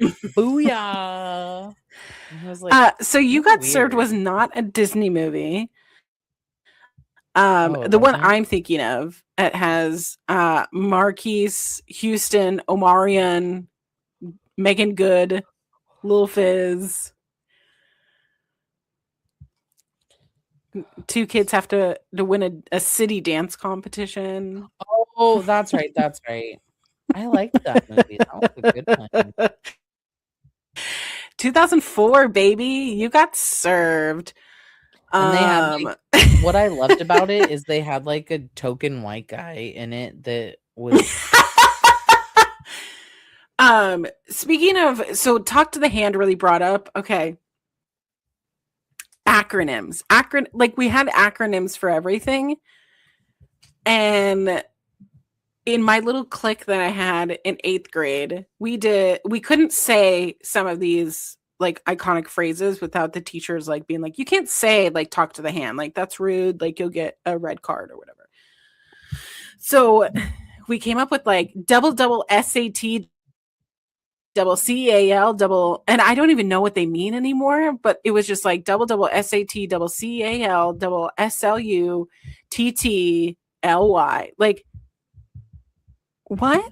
Booyah. And I was like, so You Got Served was not a Disney movie. The one I'm thinking of, it has Marquise, Houston, Omarion, Megan Good, Lil Fizz. Two kids have to win a city dance competition. Oh, that's right. That's right. I liked that movie. That was a good one. 2004, baby. You Got Served. And they had like, what I loved about it is they had like a token white guy in it that was speaking of, so Talk to the Hand really brought up, okay, acronyms. Like, we had acronyms for everything. And in my little clique that I had in 8th grade, we couldn't say some of these like iconic phrases without the teachers like being like, you can't say like talk to the hand, like that's rude, like you'll get a red card or whatever. So we came up with like double SAT, double CAL, double, and I don't even know what they mean anymore, but it was just like double SAT, double CAL, double SLU, TTLY. Like, what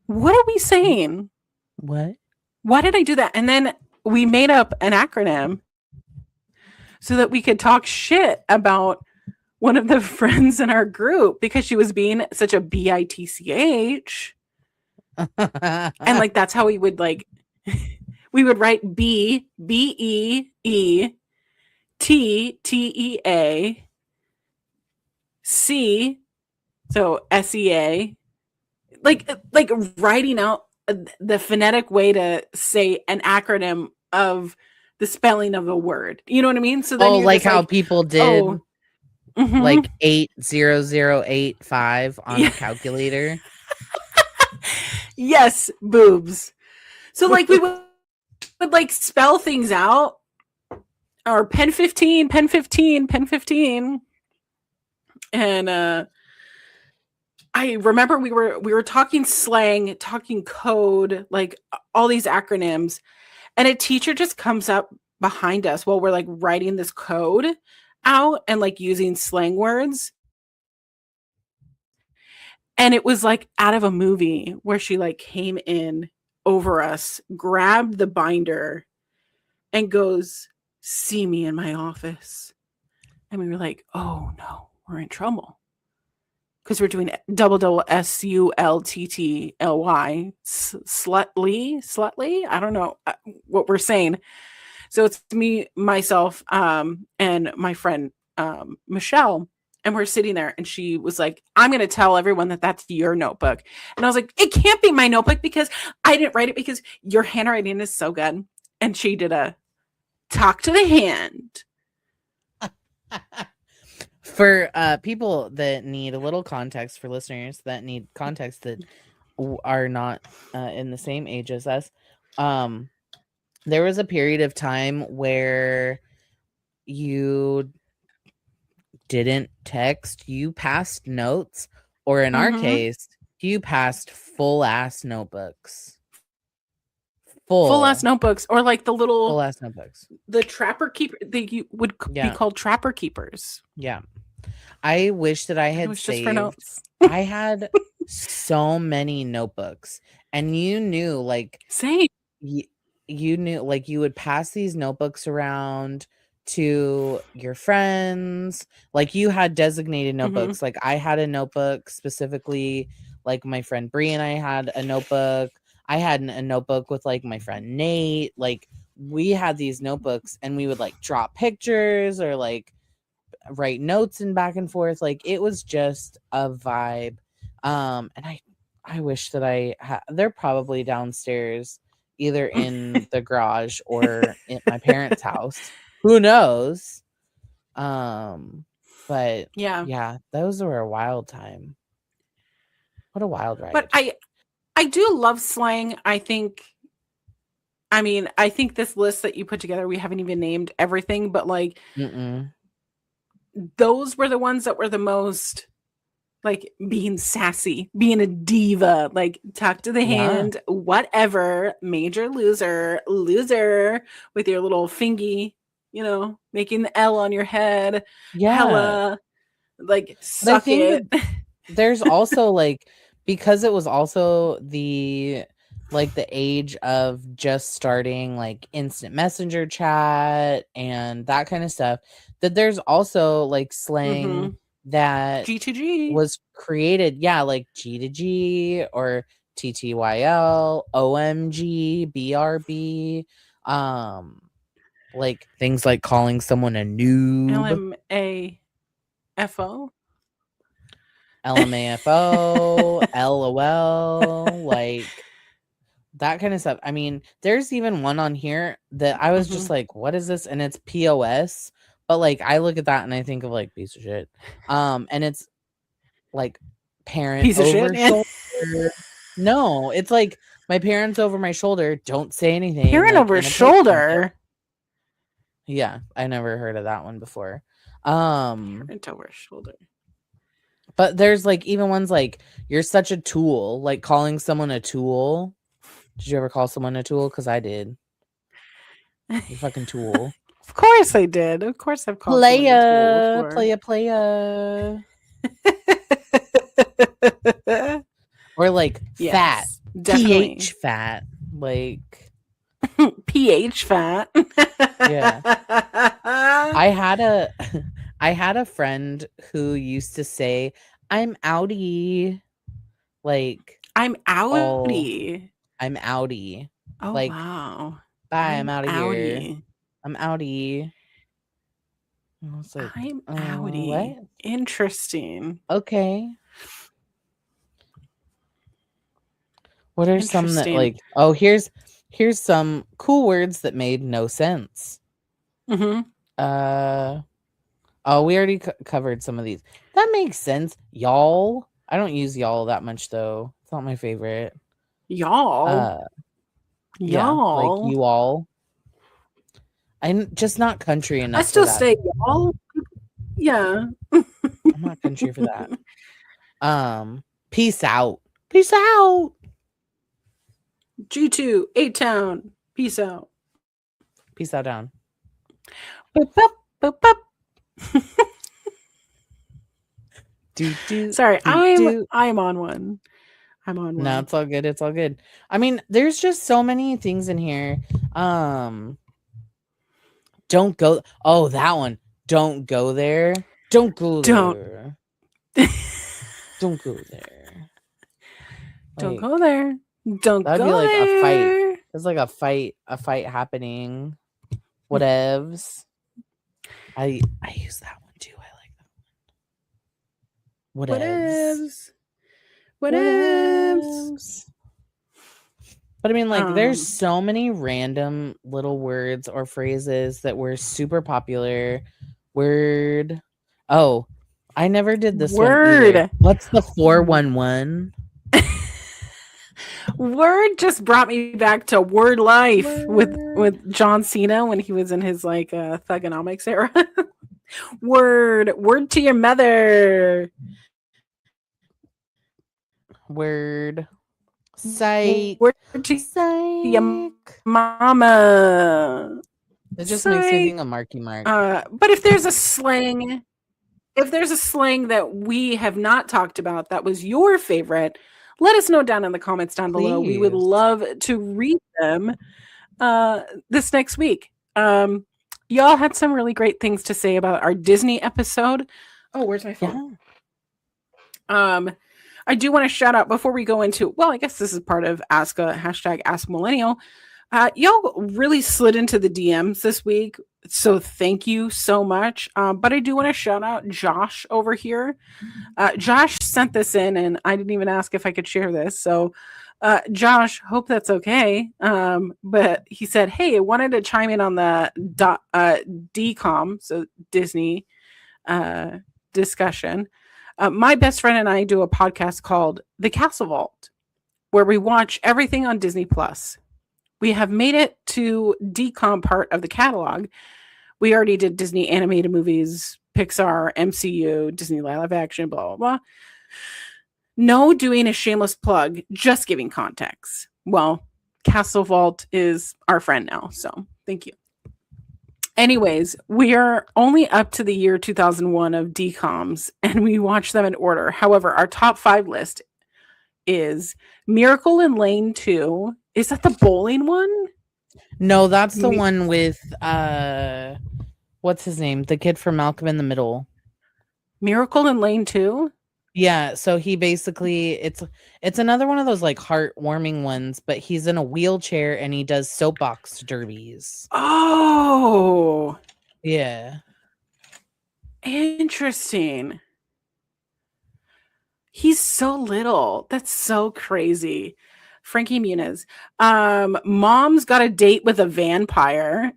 are we saying? What? Why did I do that? And then we made up an acronym so that we could talk shit about one of the friends in our group because she was being such a bitch. And like, that's how we would like, we would write BEE TTEA C, so SEA, like writing out the phonetic way to say an acronym of the spelling of a word. You know what I mean? So then like how people did like 80085 on a calculator. Yes, boobs. So like we would like spell things out, or pen 15. And I remember we were talking slang, talking code, like all these acronyms, and a teacher just comes up behind us while we're like writing this code out and like using slang words. And it was like out of a movie where she like came in over us, grabbed the binder, and goes, "See me in my office." And we were like, "Oh no, we're in trouble." Because we're doing double SULTTLY, slutly. I don't know what we're saying. So it's me, myself, and my friend Michelle, and we're sitting there, and she was like, "I'm going to tell everyone that that's your notebook." And I was like, "It can't be my notebook because I didn't write it because your handwriting is so good." And she did a talk to the hand. For people that need a little context, for listeners that need context that are not in the same age as us, there was a period of time where you didn't text, you passed notes, or in our case, you passed full ass notebooks. Full ass notebooks, or like the little full ass notebooks. The trapper keeper, they would be called trapper keepers. Yeah. I wish that I had saved. I had so many notebooks, And you knew, like, Same. you knew, like, you would pass these notebooks around to your friends. Like, you had designated notebooks. Like, I had a notebook specifically, like, my friend Bree and I had a notebook. I had a notebook with, like, my friend Nate. Like, we had these notebooks, and we would, like, draw pictures or, like, write notes and back and forth. Like, it was just a vibe. And I wish that they're probably downstairs, either in the garage or at my parents' house. Who knows? But yeah, those were a wild time. What a wild ride. But I do love slang. I think this list that you put together, we haven't even named everything, but like those were the ones that were the most, like, being sassy, being a diva, like, tuck to the hand, whatever, major loser, with your little fingy, making the L on your head, hella, like, suck it. There's also, like, because it was also the age of just starting, like, instant messenger chat and that kind of stuff, that there's also, like, slang that G2G was created, like G to G or TTYL, OMG, BRB, like things like calling someone a noob, LMAFO, LOL, like that kind of stuff. I mean, there's even one on here that I was just like, what is this? And it's POS, but like I look at that and I think of like piece of shit. And it's like parent piece of over shit. shoulder. No, it's like my parents over my shoulder. Don't say anything. Parent like, over shoulder. Yeah, I never heard of that one before. Parent over shoulder. But there's like even ones like, you're such a tool, like calling someone a tool. Did you ever call someone a tool? Because I did. You fucking tool. Of course I did. Of course I've called someone a tool before. Playa. Or like fat. Definitely. PH fat. Like PH fat. Yeah. I had a friend who used to say, I'm outie. Like, I'm outie. I'm outie. Oh, like, wow. Bye, I'm out of here. I'm outie. I was like, I'm outie. What? Interesting. Okay. What are some that like, here's some cool words that made no sense. Mm-hmm. We already covered some of these. That makes sense. Y'all. I don't use y'all that much though. It's not my favorite. Y'all. Yeah, like you all. I'm just not country enough. I still say y'all. Yeah. I'm not country for that. Peace out. Peace out. G2, A-Town. Peace out. Peace out down. Boop, boop, boop, boop. Sorry, I'm on one. I'm on one. No, it's all good. It's all good. I mean, there's just so many things in here. Don't go. Oh, that one. Don't go there. Don't go there. Don't go there. Don't go there. Don't that'd go be like there. A fight. It's like a fight happening. Whatevs. I use that one too. I like that one. Whatevs. But I mean, like, there's so many random little words or phrases that were super popular. Word. Oh, I never did this one either. What's the 411? Word just brought me back to Word Life with John Cena when he was in his like thugonomics era. Word to your mother. Word. Psych. Word to your mama. It just makes me think of Marky Mark. But if there's a slang that we have not talked about that was your favorite, let us know down in the comments down below. We would Please. love to read them this next week. Y'all had some really great things to say about our Disney episode. Oh, where's my phone? Yeah. I do want to shout out before we go into, well, I guess this is part of hashtag Ask Millennial. Y'all really slid into the DMs this week. So thank you so much. But I do want to shout out Josh over here. Josh sent this in, and I didn't even ask if I could share this. So, Josh, hope that's okay. But he said, "Hey, I wanted to chime in on the DCOM, so Disney discussion. My best friend and I do a podcast called The Castle Vault, where we watch everything on Disney Plus. We have made it to DCOM part of the catalog. We already did Disney animated movies, Pixar, MCU, Disney live action, blah, blah, blah. No doing a shameless plug, just giving context. Well, Castle Vault is our friend now, so thank you. Anyways, we are only up to the year 2001 of DCOMs, and we watch them in order. However, our top 5 list is Miracle in Lane 2. Is that the bowling one? No, that's the one with what's his name? The kid from Malcolm in the Middle. Miracle in Lane 2? Yeah, so he basically it's another one of those like heartwarming ones, but he's in a wheelchair and he does soapbox derbies. Oh. Yeah. Interesting. He's so little. That's so crazy. Frankie Muniz. Mom's got a date with a vampire.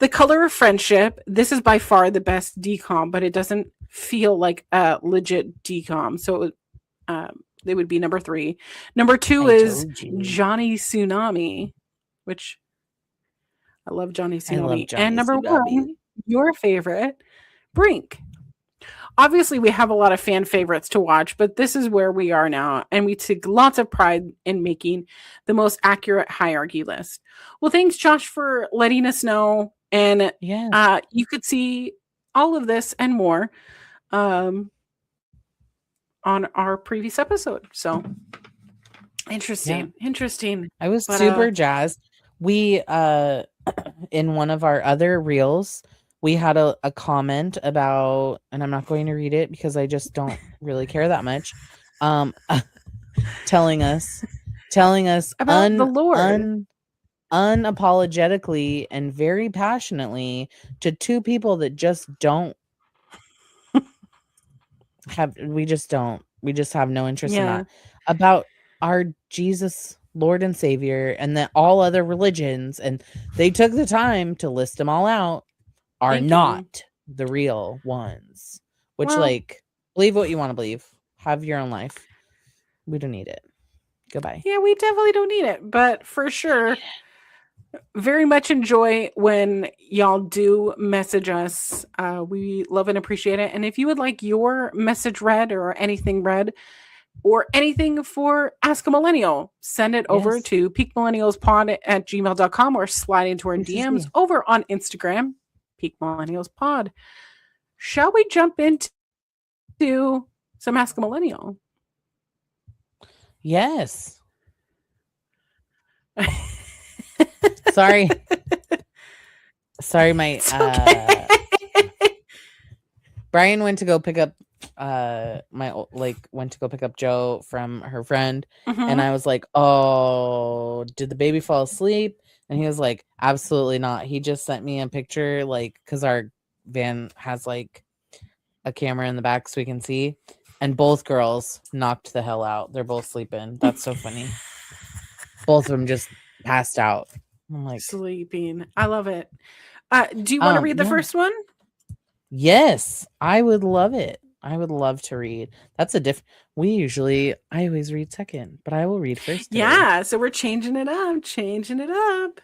The Color of Friendship. This is by far the best DCOM, but it doesn't feel like a legit DCOM. So it would be number 3. Number 2 is Johnny Tsunami, which I love Johnny Tsunami. And number 1, your favorite, Brink. Obviously, we have a lot of fan favorites to watch, but this is where we are now, and we take lots of pride in making the most accurate hierarchy list. Well, thanks, Josh, for letting us know, and you could see all of this and more on our previous episode. So, interesting. I was super jazzed. We, in one of our other reels, we had a comment about, and I'm not going to read it because I just don't really care that much. Telling us about the Lord, unapologetically and very passionately to 2 people that just don't have. We just have no interest in that, about our Jesus, Lord and Savior, and that all other religions, and they took the time to list them all out, are not the real ones. Which, like, believe what you want to believe. Have your own life. We don't need it. Goodbye. Yeah, we definitely don't need it. But for sure, very much enjoy when y'all do message us. We love and appreciate it. And if you would like your message read or anything read, or anything for Ask a Millennial, send it over to peakmillennialspod@gmail.com or slide into our DMs over on Instagram, Peak Millennials Pod. Shall we jump into some Ask a Millennial? Yes. Sorry, my okay. Brian went to go pick up Joe from her friend, and I was like, "Oh, did the baby fall asleep?" And he was like, "Absolutely not. He just sent me a picture, like, because our van has like a camera in the back so we can see, and both girls knocked the hell out. They're both sleeping. That's so funny. Both of them just passed out. I'm like, sleeping. I love it. Do you want to read the first one? Yes, I would love it. I would love to read. That's I always read second, but I will read first today. Yeah, so we're changing it up.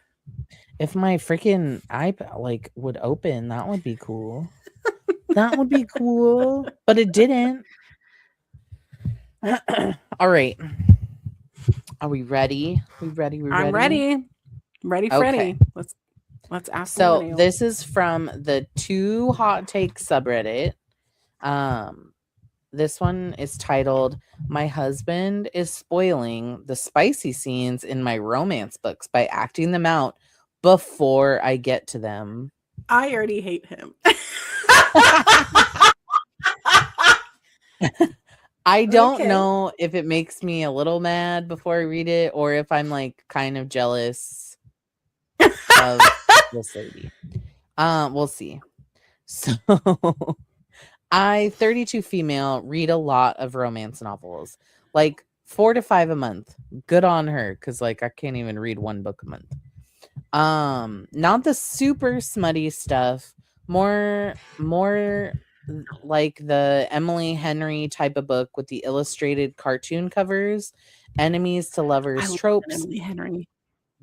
If my freaking iPad like would open, that would be cool. That would be cool, but it didn't. All right. Are we ready? I'm ready. Ready, Freddy. Let's ask. So this is from the 2 Hot Take subreddit. This one is titled "My Husband is Spoiling the Spicy Scenes in My Romance Books by Acting Them Out Before I Get to Them." I already hate him. I don't Okay. know if it makes me a little mad before I read it or if I'm like kind of jealous of this lady. We'll see. So I, 32 female, read a lot of romance novels, like 4 to 5 a month. Good on her, because like I can't even read one book a month. Not the super smutty stuff, more like the Emily Henry type of book with the illustrated cartoon covers, enemies to I lovers love tropes, Emily Henry.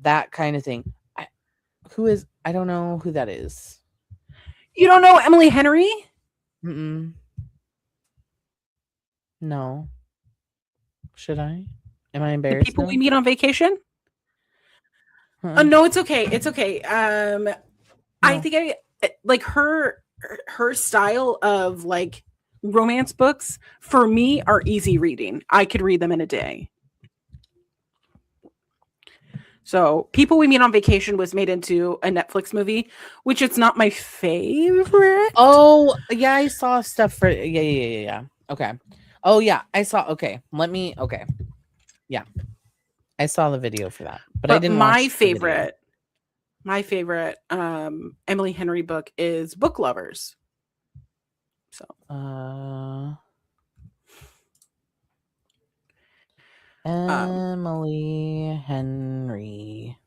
that kind of thing. I don't know who that is. You don't know Emily Henry? Mm-mm. No. Should I? Am I The embarrassed people we now? meet on vacation? Oh Uh-uh. no, it's okay. It's okay. I No. think I like her style of like romance books for me are easy reading. I could read them in a day. So, People We Meet on Vacation was made into a Netflix movie, which it's not my favorite. Oh, yeah, I saw stuff for yeah. Okay. Oh yeah, I saw okay. Yeah. I saw the video for that, but I But didn't watch the video. my favorite Emily Henry book is Book Lovers. So, Uh um Emily Henry.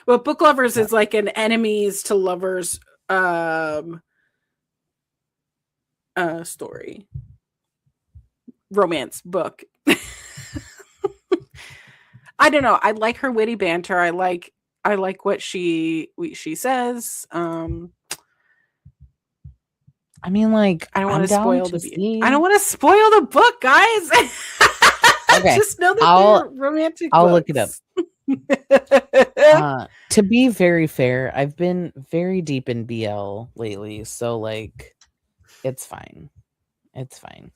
but Book Lovers What? is like an enemies to lovers um story. Romance book. I don't know. I like her witty banter. I like what she says. I mean, like, I don't want I'm to down spoil to the beauty. I don't see. want to spoil the book, guys. Okay. Just know that I'll they're romantic I'll look it up. books. To be very fair, I've been very deep in BL lately, so like it's fine. It's fine.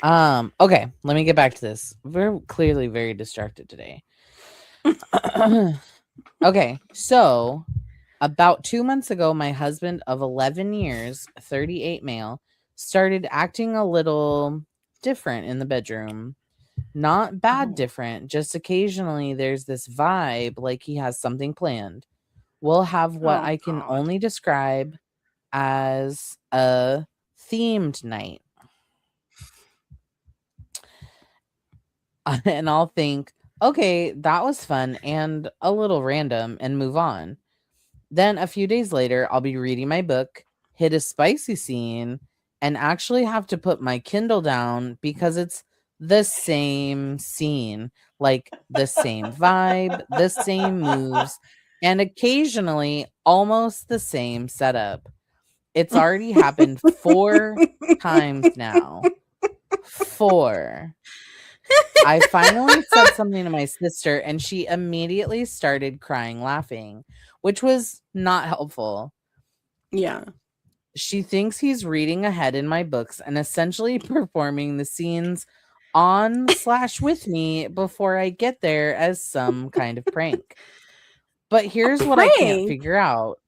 Okay, let me get back to this. We're clearly very distracted today. Okay, so about 2 months ago, my husband of 11 years, 38 male, started acting a little different in the bedroom. Not bad Oh, different, just occasionally there's this vibe like he has something planned. We'll have what oh I can God. only describe as a themed night. And I'll think, okay, that was fun and a little random and move on. Then a few days later, I'll be reading my book, hit a spicy scene, and actually have to put my Kindle down because it's the same scene, like the same vibe, the same moves, and occasionally almost the same setup. It's already happened 4 times now. 4. I finally said something to my sister, and she immediately started crying laughing, which was not helpful. Yeah. She thinks he's reading ahead in my books and essentially performing the scenes on/with me before I get there as some kind of prank. But A here's what I can't prank. figure out.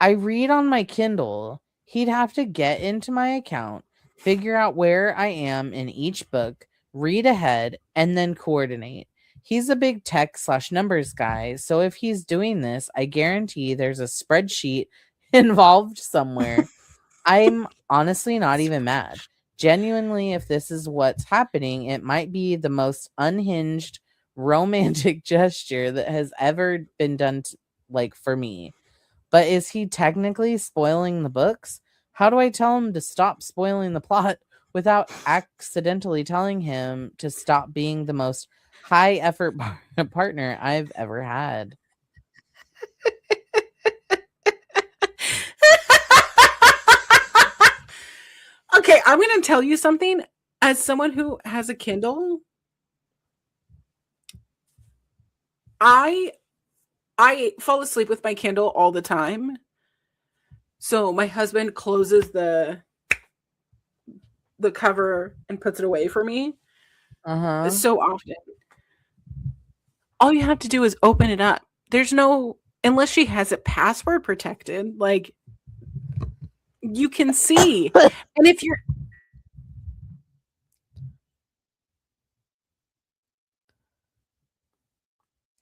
I read on my Kindle. He'd have to get into my account, figure out where I am in each book, read ahead, and then coordinate. He's a big tech/numbers guy, so if he's doing this, I guarantee there's a spreadsheet involved somewhere. I'm honestly not even mad. Genuinely, if this is what's happening, it might be the most unhinged romantic gesture that has ever been done like for me. But is he technically spoiling the books? How do I tell him to stop spoiling the plot without accidentally telling him to stop being the most high effort partner I've ever had? Okay, I'm going to tell you something. As someone who has a Kindle, I I fall asleep with my Kindle all the time. So my husband closes the cover and puts it away for me Uh-huh. so often. All you have to do is open it up. There's no, unless she has it password protected, like you can see. And if you're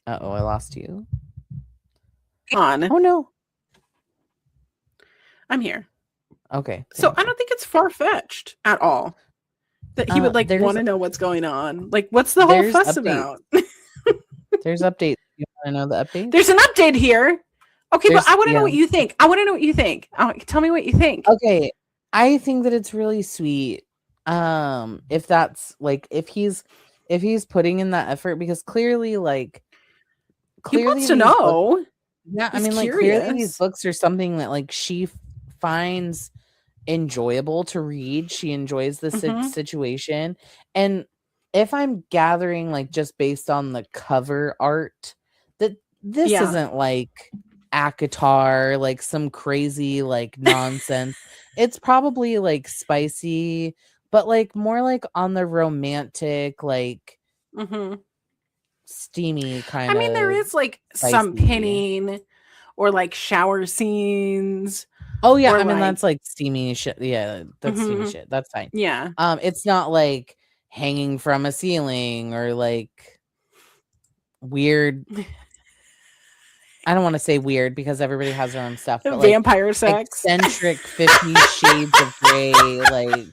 Uh-oh, I lost you. on, Oh no. I'm here. Okay. So I don't think it's far fetched at all that he would like want There's to know what's going on. Like, what's the whole fuss updates. about? There's updates. You want to know the updates? There's an update here. Okay, but I want to know what you think. Tell me what you think. Okay, I think that it's really sweet. If that's like if he's putting in that effort, because clearly, like He wants to these books, know. yeah, I He's mean, like clearly these curious. books are something that like she finds enjoyable to read. She enjoys the situation, and if I'm gathering, like just based on the cover art, that this Yeah. isn't like ACOTAR, like some crazy like nonsense. It's probably like spicy, but like more like on the romantic, like steamy kind I of. mean, there is like some spicy. pinning or like shower scenes. Oh yeah, or I mean like, that's like steamy shit. Yeah, that's steamy shit. That's fine. Yeah. It's not like hanging from a ceiling or like weird. I don't want to say weird because everybody has their own stuff, but like Vampire sex. eccentric 50 Shades of Grey, like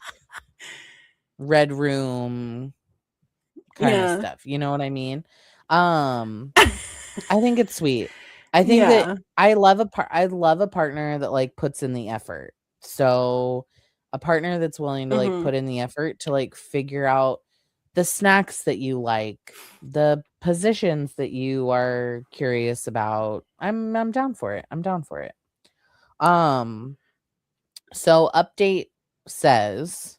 Red Room kind of stuff. You know what I mean? I think it's sweet. I think that I love a partner that like puts in the effort. So a partner that's willing to like put in the effort to like figure out the snacks that you like, the positions that you are curious about. I'm down for it. I'm down for it. So update says,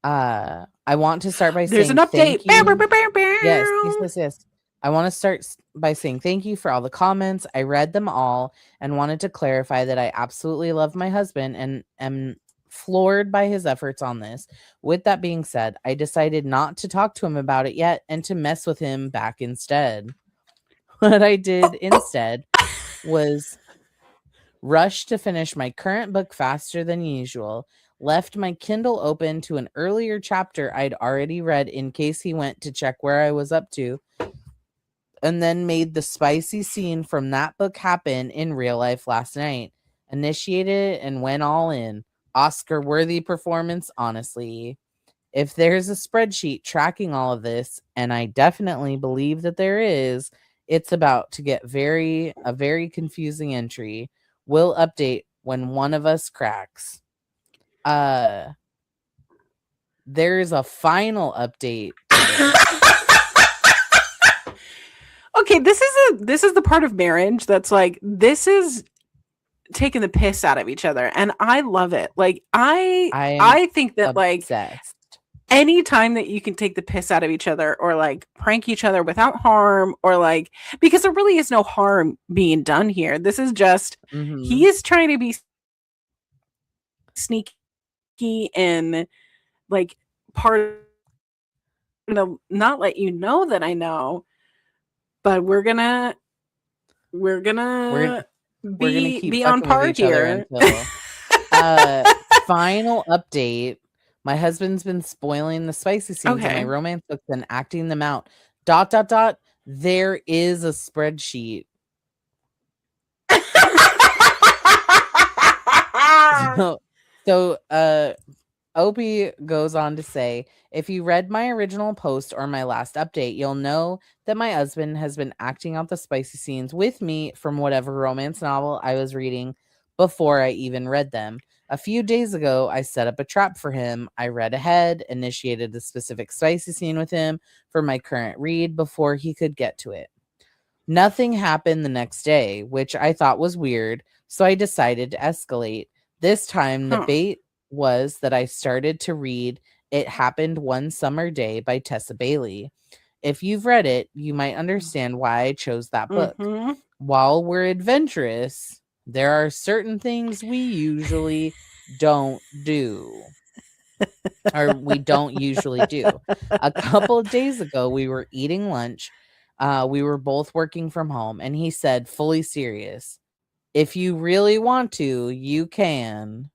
I want to start by There's saying an update. thank you. Yes. I want to start by saying thank you for all the comments. I read them all and wanted to clarify that I absolutely love my husband and am floored by his efforts on this. With that being said, I decided not to talk to him about it yet and to mess with him back instead. What I did instead was rush to finish my current book faster than usual, left my Kindle open to an earlier chapter I'd already read in case he went to check where I was up to, and then made the spicy scene from that book happen in real life last night. Initiated it and went all in. Oscar-worthy performance, honestly. If there's a spreadsheet tracking all of this, and I definitely believe that there is, it's about to get a very confusing entry. We'll update when one of us cracks. There is a final update. Okay, this is the part of marriage that's like, this is taking the piss out of each other, and I love it. Like I think that obsessed. like anytime that you can take the piss out of each other or like prank each other without harm, or like, because there really is no harm being done here. This is just he is trying to be sneaky and like part of not let you know that I know, but we're gonna be on par here. Final update. My husband's been spoiling the spicy scenes in my romance books and acting them out. ... There is a spreadsheet. So Opie goes on to say, if you read my original post or my last update, you'll know that my husband has been acting out the spicy scenes with me from whatever romance novel I was reading before I even read them. A few days ago, I set up a trap for him. I read ahead, initiated a specific spicy scene with him for my current read before he could get to it. Nothing happened the next day, which I thought was weird, so I decided to escalate. This time, the bait was that I started to read It Happened One Summer Day by Tessa Bailey. If you've read it, you might understand why I chose that book. While we're adventurous, there are certain things we usually don't do. or we don't usually do. A couple of days ago, we were eating lunch. We were both working from home, and he said, fully serious, if you really want to, you can.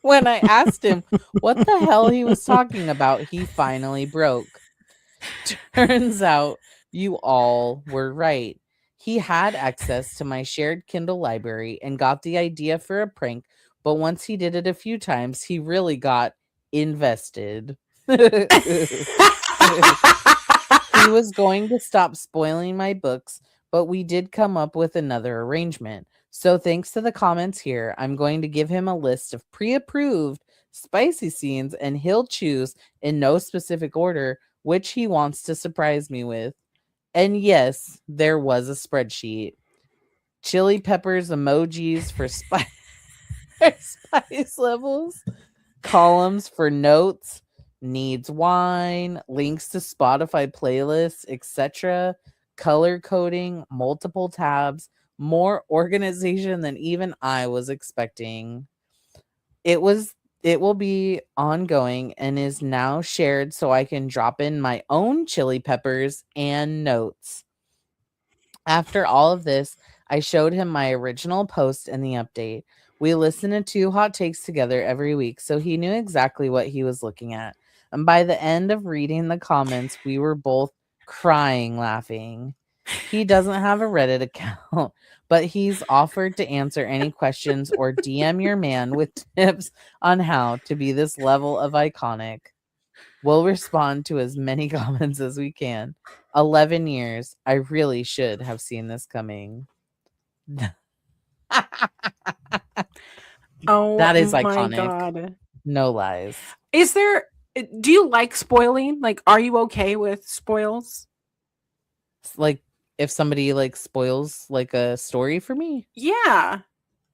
When I asked him what the hell he was talking about, he finally broke. Turns out you all were right. He had access to my shared Kindle library and got the idea for a prank, but once he did it a few times, he really got invested. He was going to stop spoiling my books, but we did come up with another arrangement. So, thanks to the comments here, I'm going to give him a list of pre approved spicy scenes, and he'll choose in no specific order which he wants to surprise me with. And yes, there was a spreadsheet. Chili peppers emojis for spice levels, columns for notes, needs wine, links to Spotify playlists, etc., color coding, multiple tabs, more organization than even I was expecting. It will be ongoing and is now shared so I can drop in my own chili peppers and notes. After all of this, I showed him my original post and the update. We listen to 2 hot takes together every week, so he knew exactly what he was looking at. And by the end of reading the comments, we were both crying laughing. He doesn't have a Reddit account, but he's offered to answer any questions or DM your man with tips on how to be this level of iconic. We'll respond to as many comments as we can. 11 years. I really should have seen this coming. Oh That is my iconic. God. No lies. Is there, do you like spoiling? Like, are you okay with spoils? It's like if somebody like spoils like a story for me. Yeah.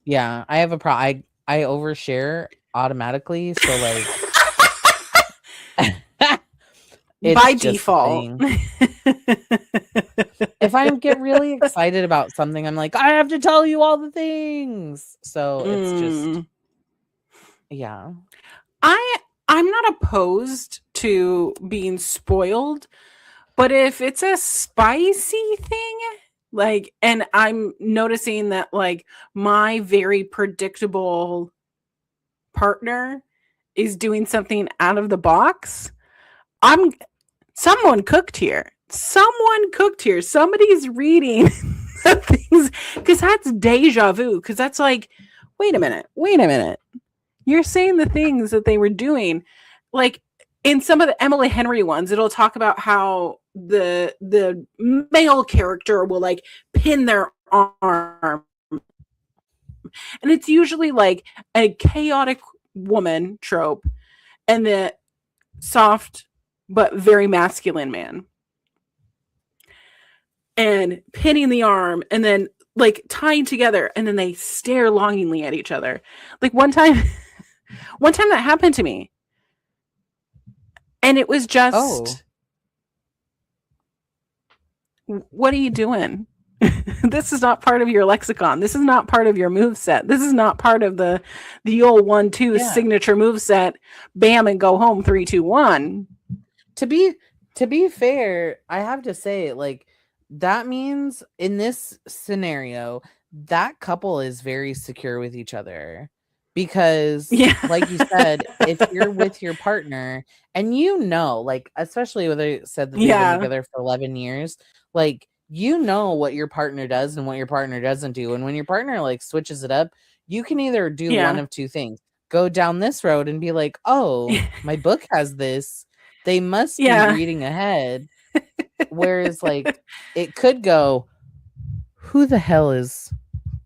Yeah, I have a I overshare automatically, so like it's By just a default. thing. If I get really excited about something, I'm like, I have to tell you all the things. So it's just, yeah. I'm not opposed to being spoiled, but if it's a spicy thing, like, and I'm noticing that like my very predictable partner is doing something out of the box, someone cooked here. Someone cooked here. Somebody's reading the things, because that's deja vu. Because that's like, wait a minute. You're saying the things that they were doing. Like in some of the Emily Henry ones, it'll talk about how the male character will like pin their arm. And it's usually like a chaotic woman trope and the soft but very masculine man. And pinning the arm and then like tying together, and then they stare longingly at each other. Like one time that happened to me. And it was just, what are you doing? This is not part of your lexicon. This is not part of your move set. This is not part of the old 1-2 signature move set. Bam and go home 3-2-1. To be fair, I have to say, like, that means in this scenario, that couple is very secure with each other. Because, like you said, if you're with your partner and you know, like, especially when they said that they've been together for 11 years, like, you know what your partner does and what your partner doesn't do. And when your partner, like, switches it up, you can either do one of two things. Go down this road and be like, oh, my book has this. They must be reading ahead. Whereas, like, it could go, who the hell is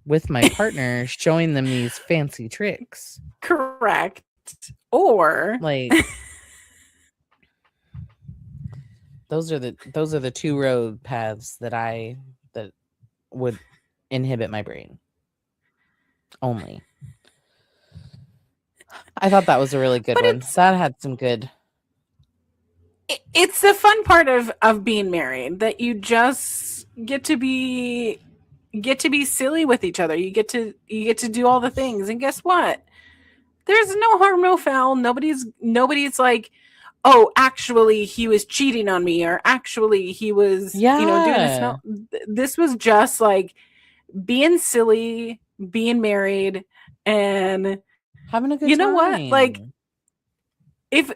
with my partner showing them these fancy tricks? Correct. Or like those are the two road paths that would inhibit my brain. Only. I thought that was a really good one. That had some good. It's the fun part of being married, that you just get to be silly with each other. You get to do all the things, and guess what? there's no harm, no foul. Nobody's like, oh, actually he was cheating on me, or actually he was, doing this. Yeah. No, this was just like being silly, being married, and Having a good you know what? Like, time. if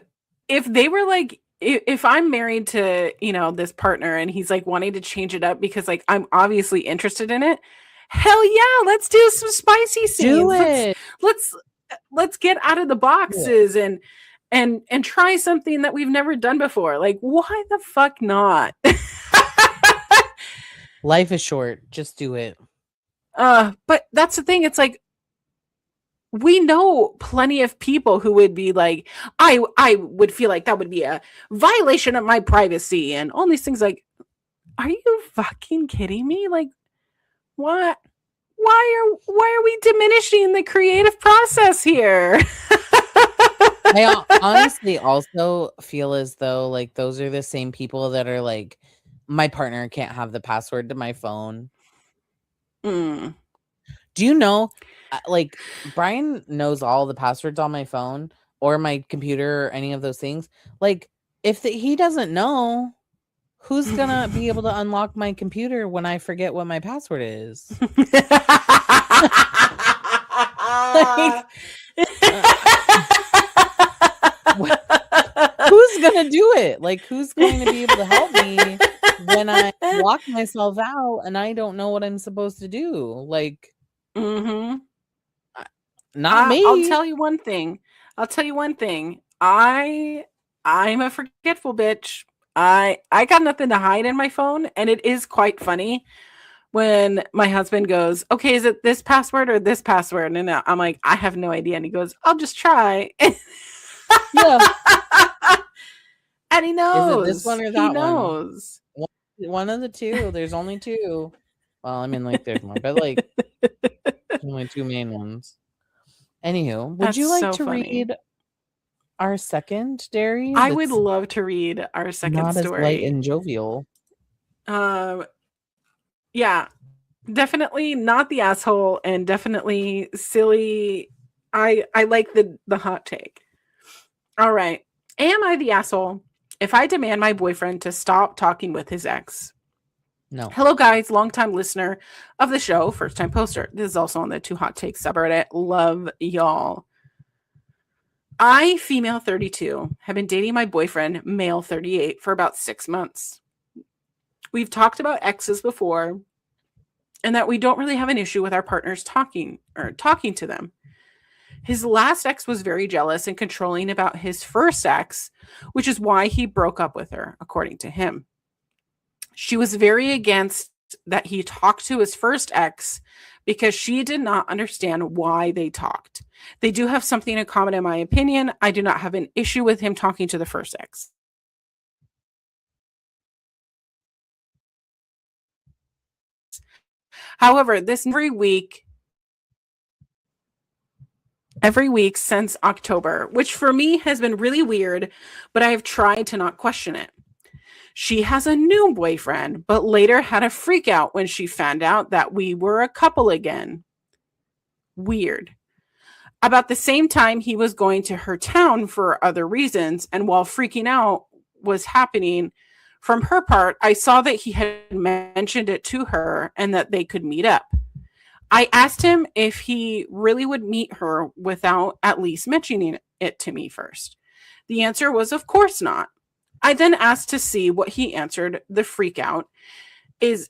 they were like, if I'm married to, this partner and he's like wanting to change it up because like I'm obviously interested in it, hell yeah, let's do some spicy Do scenes. it. Let's let's get out of the Do it. boxes and try something that we've never done before. Like, why the fuck not? Life is short. Just do it. But that's the thing. It's like, we know plenty of people who would be like, I would feel like that would be a violation of my privacy and all these things. Like, are you fucking kidding me? Like, what? Why are we diminishing the creative process here? I honestly also feel as though like those are the same people that are like, my partner can't have the password to my phone. Mm. Do you know, like, Brian knows all the passwords on my phone or my computer or any of those things. Like, if he doesn't know, who's gonna be able to unlock my computer when I forget what my password is? Like, who's gonna do it? Like, who's going to be able to help me when I lock myself out and I don't know what I'm supposed to do? Like, Mm-hmm. not me. I'll tell you one thing. I'm a forgetful bitch. I got nothing to hide in my phone, and it is quite funny when my husband goes, "Okay, is it this password or this password?" And I'm like, "I have no idea." And he goes, "I'll just try." Yeah. And he knows. Is it this one or that one? He knows. One of the two. There's only two. Well, I mean, like, there's more, but like, there's only two main ones. Anywho, would you like to read our second dairy? I would love to read our second story. Not as light and jovial. Yeah, definitely not the asshole, and definitely silly. I like the hot take. All right. Am I the asshole if I demand my boyfriend to stop talking with his ex? No. Hello, guys. Longtime listener of the show, first time poster. This is also on the Two Hot Takes subreddit. Love y'all. I, female 32, have been dating my boyfriend, male 38, for about 6 months. We've talked about exes before, and that we don't really have an issue with our partners talking to them. His last ex was very jealous and controlling about his first ex, which is why he broke up with her, according to him. She was very against that he talked to his first ex because she did not understand why they talked. They do have something in common, in my opinion. I do not have an issue with him talking to the first ex. However, this every week since October, which for me has been really weird, but I have tried to not question it. She has a new boyfriend, but later had a freak out when she found out that we were a couple again. Weird. About the same time, he was going to her town for other reasons, and while freaking out was happening from her part, I saw that he had mentioned it to her and that they could meet up. I asked him if he really would meet her without at least mentioning it to me first. The answer was, of course not. I then asked to see what he answered. The freak out is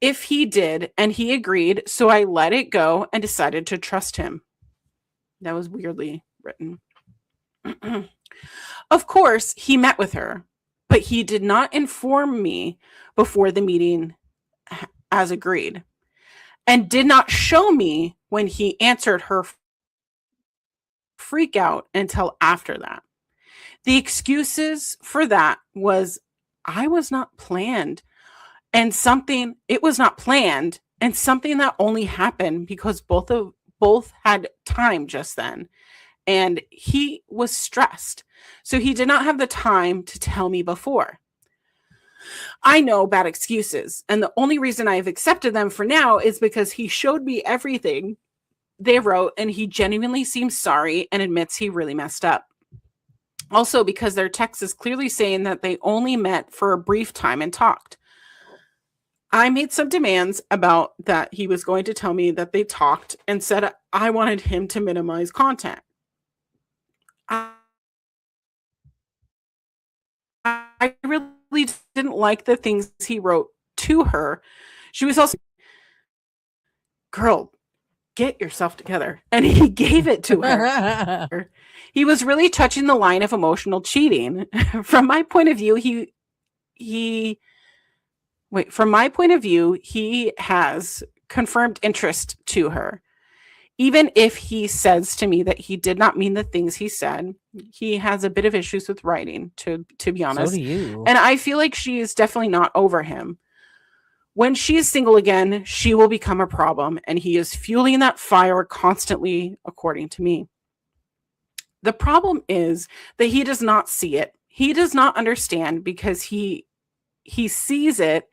if he did, and he agreed, so I let it go and decided to trust him. That was weirdly written. Of course, he met with her, but he did not inform me before the meeting as agreed, and did not show me when he answered her freak out until after that. The excuses for that was I was not planned, and it was not planned, and something that only happened because both had time just then, and he was stressed, so he did not have the time to tell me before. I know bad excuses, and the only reason I've accepted them for now is because he showed me everything they wrote, and he genuinely seems sorry and admits he really messed up. Also, because their text is clearly saying that they only met for a brief time and talked. I made some demands about that he was going to tell me that they talked and said I wanted him to minimize contact. I really didn't like the things he wrote to her. She was also, girl, get yourself together. And he gave it to her. He was really touching the line of emotional cheating. From my point of view, from my point of view, he has confirmed interest to her. Even if he says to me that he did not mean the things he said, he has a bit of issues with writing, to be honest. So do you. And I feel like she is definitely not over him. When she is single again, she will become a problem, and he is fueling that fire constantly, according to me. The problem is that he does not see it. He does not understand because he sees it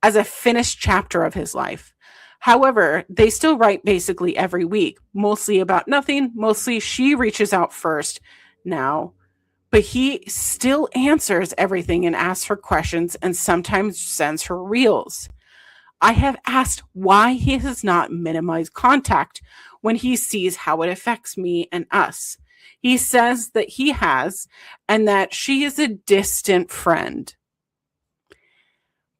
as a finished chapter of his life. However, they still write basically every week, mostly about nothing. Mostly she reaches out first now, but he still answers everything and asks her questions and sometimes sends her reels. I have asked why he has not minimized contact when he sees how it affects me and us. He says that he has, and that she is a distant friend.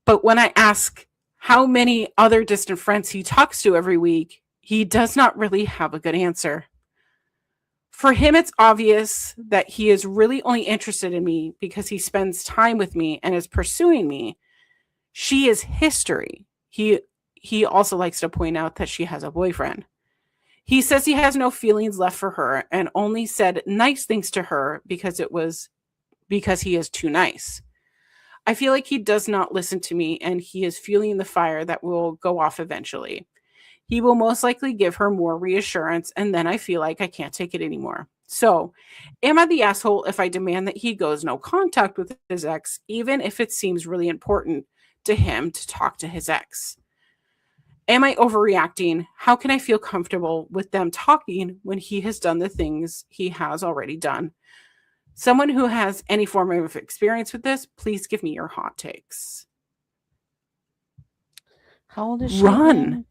But when I ask how many other distant friends he talks to every week, he does not really have a good answer. For him, it's obvious that he is really only interested in me because he spends time with me and is pursuing me. She is history. He also likes to point out that she has a boyfriend. He says he has no feelings left for her and only said nice things to her because he is too nice. I feel like he does not listen to me and he is fueling the fire that will go off eventually. He will most likely give her more reassurance, and then I feel like I can't take it anymore. So, am I the asshole if I demand that he goes no contact with his ex, even if it seems really important to him to talk to his ex? Am I overreacting? How can I feel comfortable with them talking when he has done the things he has already done? Someone who has any form of experience with this, please give me your hot takes. How old is she? Run.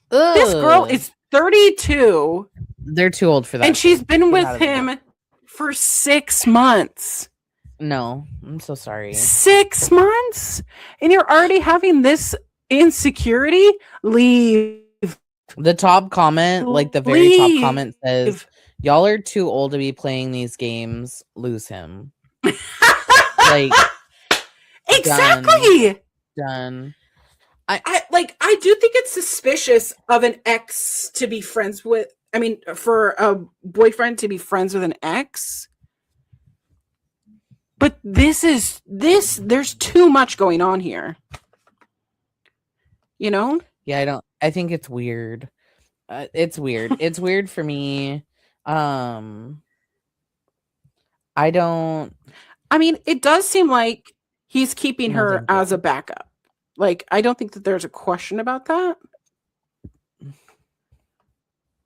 This girl is 32. They're too old for that. And she's been with him for 6 months. No, I'm so sorry. 6 months? And you're already having this insecurity? Leave. The top comment, like the very top comment says, y'all are too old to be playing these games. Lose him. Like, exactly. Done. I do think it's suspicious of an ex to be friends with. I mean, for a boyfriend to be friends with an ex. But there's too much going on here. You know? Yeah, I think it's weird. It's weird. It's weird for me. I mean, it does seem like he's keeping her as a backup. Like, I don't think that there's a question about that.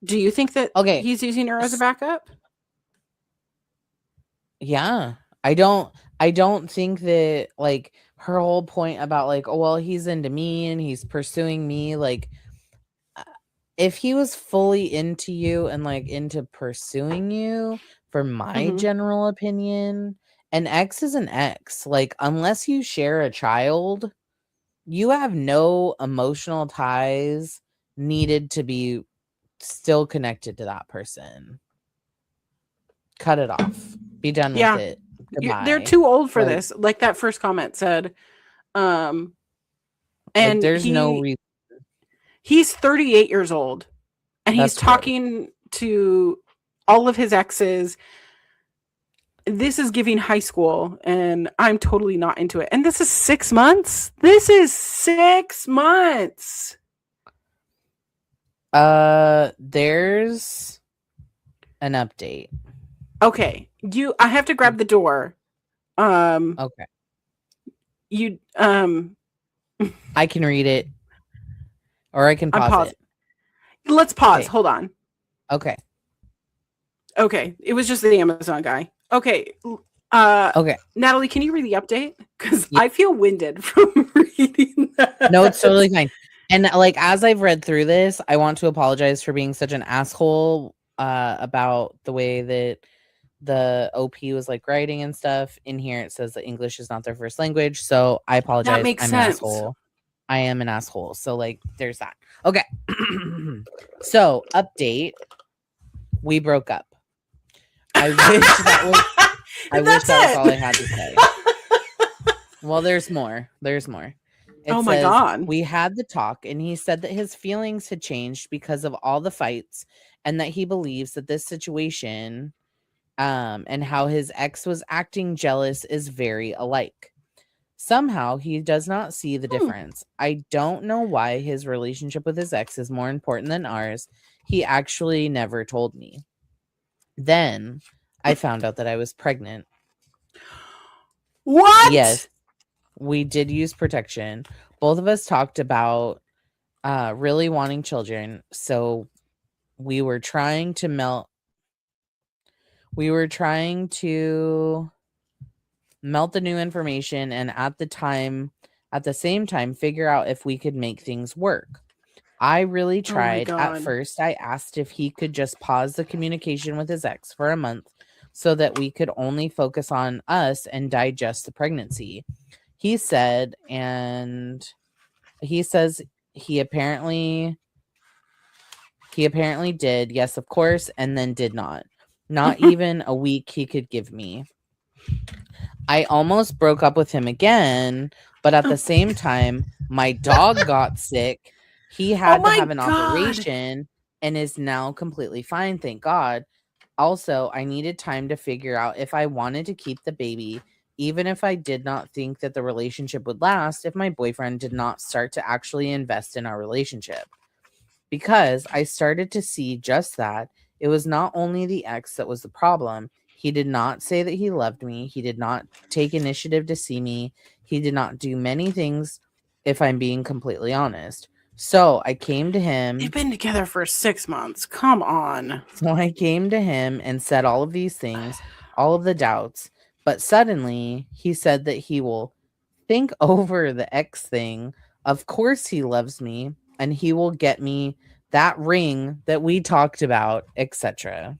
Do you think that he's using her as a backup? Yeah. I don't think that, like, her whole point about, like, oh, well, he's into me and he's pursuing me, like, if he was fully into you and, like, into pursuing you, for my general opinion, an ex is an ex. Like, unless you share a child, you have no emotional ties needed to be still connected to that person. Cut it off. Be done with it. Goodbye. They're too old for this. Like that first comment said. And like, there's no reason. He's 38 years old. And he's talking to all of his exes. This is giving high school, and I'm totally not into it. And this is 6 months? This is 6 months. There's an update. Okay. I have to grab the door. Okay. I can read it. Or I can pause it. let's pause. Okay. Hold on. Okay. Okay, it was just the Amazon guy. Okay, Okay. Natalie, can you read the update? Because Yeah. I feel winded from reading that. No, it's totally fine. And like as I've read through this, I want to apologize for being such an asshole about the way that the OP was like writing and stuff. In here it says that English is not their first language, so I That apologize. makes I'm an sense. asshole. I am an asshole. So like there's that. Okay. So, update. We broke up. I wish that was I wish That's that was it. all I had to say. Well, there's more. There's more. It Oh my says, God. we had the talk, and he said that his feelings had changed because of all the fights, and that he believes that this situation, and how his ex was acting jealous is very alike. Somehow, he does not see the difference. I don't know why his relationship with his ex is more important than ours. He actually never told me. Then, I found out that I was pregnant. What? Yes, we did use protection. Both of us talked about really wanting children, so we were trying to melt the new information, and at the same time figure out if we could make things work. I really Oh my tried. At God. first, I asked if he could just pause the communication with his ex for a month so that we could only focus on us and digest the pregnancy. He said, and he says he apparently did. Yes, of course, and then did not. Not even a week he could give me. I almost broke up with him again, but at the same time, my dog got sick. He Oh had to my have an God. operation and is now completely fine, thank God. Also, I needed time to figure out if I wanted to keep the baby, even if I did not think that the relationship would last if my boyfriend did not start to actually invest in our relationship. Because I started to see just that it was not only the ex that was the problem. He did not say that he loved me. He did not take initiative to see me. He did not do many things, if I'm being completely honest. So I came to They've him. been together for 6 months. Come on. So I came to him and said all of these things, all of the doubts. But suddenly he said that he will think over the ex thing. Of course he loves me, and he will get me that ring that we talked about, etc.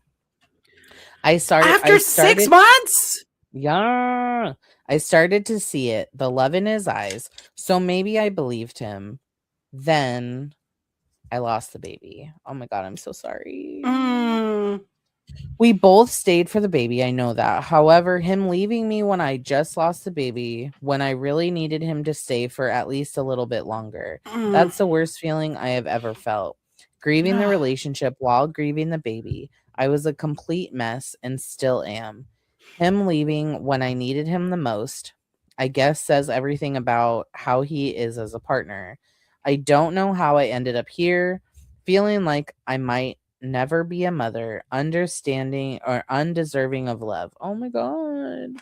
I After 6 started months? yeah. I started to see it, the love in his eyes. So maybe I believed him. Then I lost the baby. Oh my God, I'm so sorry. Mm. We both stayed for the baby, I know that. However, him leaving me when I just lost the baby, when I really needed him to stay for at least a little bit longer, Mm. that's the worst feeling I have ever felt. Grieving the relationship while grieving the baby, I was a complete mess and still am. Him leaving when I needed him the most, I guess, says everything about how he is as a partner. I don't know how I ended up here, feeling like I might never be a mother, understanding or undeserving of love. Oh my God.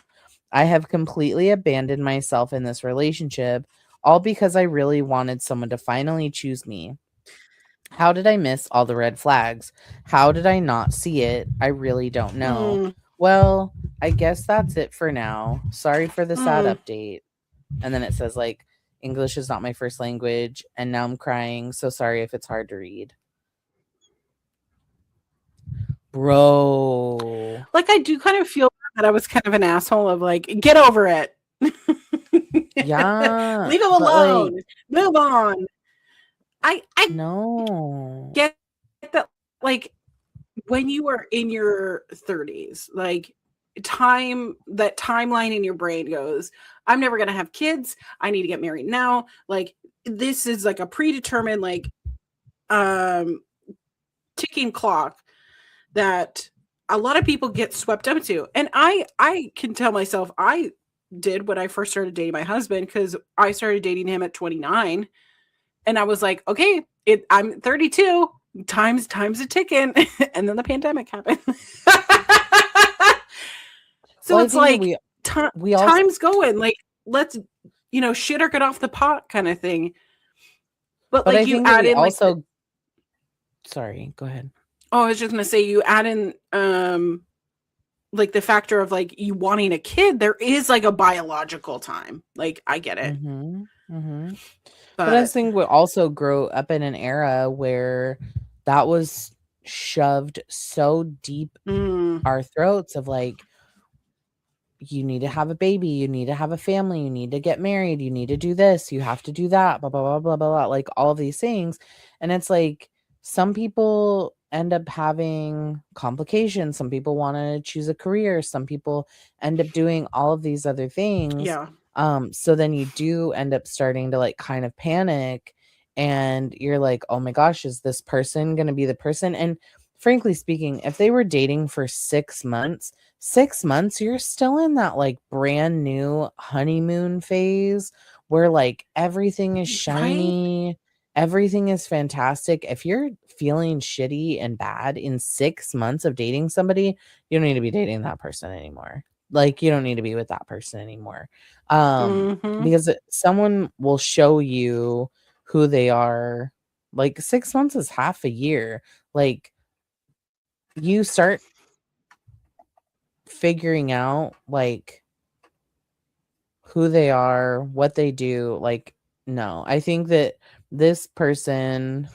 I have completely abandoned myself in this relationship, all because I really wanted someone to finally choose me. How did I miss all the red flags? How did I not see it? I really don't know. Mm. Well, I guess that's it for now. Sorry for the sad Mm. update. And then it says, like, English is not my first language, and now I'm crying. So sorry if it's hard to read. Bro. Like, I do kind of feel that I was kind of an asshole of like, get over it. Yeah. Leave him But like, alone. Move on. I no. get that, like, when you are in your 30s, like, that timeline in your brain goes, I'm never gonna have kids. I need to get married now. Like, this is like a predetermined, like, um ticking clock that a lot of people get swept up to. And I can tell myself I did when I first started dating my husband, because I started dating him at 29, and I was like, okay, I'm 32, time's a ticking. And then the pandemic happened. So Well, I it's think that like, we also time's going, like, let's, shit or get off the pot kind of thing. But but like, I you think that add we in like also Sorry, go ahead. Oh, I was just gonna say you add in like the factor of like you wanting a kid. There is like a biological time. Like I get it, But I but think we also grow up in an era where that was shoved so deep our throats of like, you need to have a baby, you need to have a family, you need to get married, you need to do this, you have to do that, blah, blah, blah, blah, blah, blah, like all of these things. And it's like some people end up having complications. Some people want to choose a career. Some people end up doing all of these other things. yeah, So then you do end up starting to like kind of panic, and you're like, oh my gosh, is this person going to be the person? And frankly speaking, if they were dating for 6 months, 6 months, you're still in that like brand new honeymoon phase where like everything is right? shiny, everything is fantastic. If you're feeling shitty and bad in 6 months of dating somebody, you don't need to be dating that person anymore. Like you don't need to be with that person anymore. Because someone will show you who they are. Like 6 months is half a year. Like you start figuring out like who they are, what they do. Like, no, I think that this person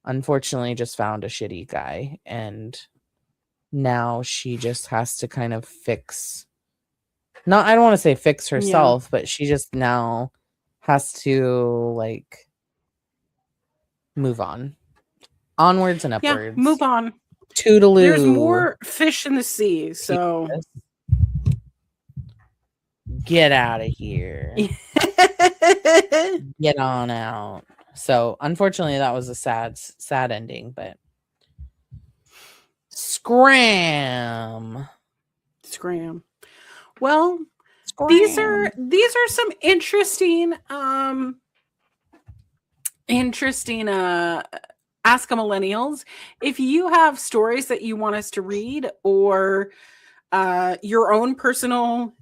unfortunately just found a shitty guy, and now she just has to kind of fix, not, I don't want to say fix Yeah, herself, but she just now has to like move on, onwards and yeah. upwards. Move on. Toodaloo. There's more fish in the sea, so Jesus. Get out of here. Get on out. So unfortunately that was a sad ending, but scram. Well, these are some interesting Ask a Millennials. If you have stories that you want us to read, or your own personal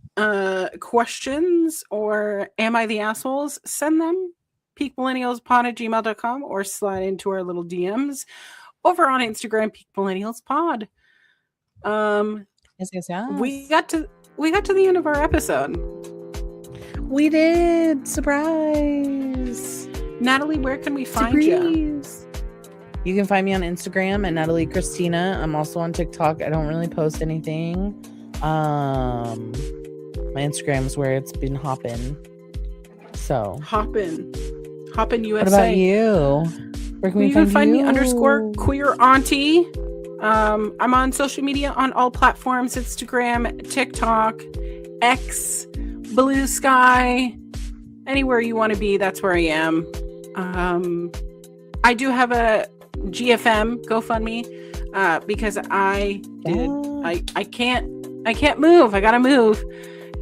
questions, or am I the assholes, send them peakmillennialspod@gmail.com, or slide into our little DMs over on Instagram, peakmillennialspod. Yes. We got to the end of our episode. We did. Surprise. Natalie, where can we find you? You can find me on Instagram at Natalie Christina. I'm also on TikTok. I don't really post anything. My Instagram is where it's been hopping. So Hoppin' USA. What about you? Where can you can find me _queer auntie. I'm on social media on all platforms: Instagram, TikTok, X, Blue Sky. Anywhere you want to be, that's where I am. I do have a GFM GoFundMe because I can't move. I gotta move,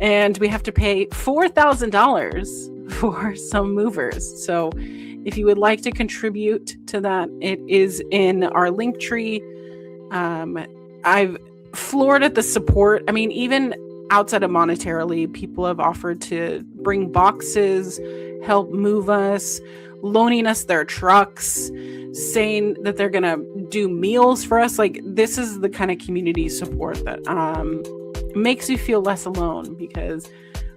and we have to pay $4,000 for some movers. So if you would like to contribute to that, it is in our link tree. I've floored at the support. I mean, even outside of monetarily, people have offered to bring boxes, help move us, loaning us their trucks, saying that they're gonna do meals for us. Like, this is the kind of community support that makes you feel less alone, because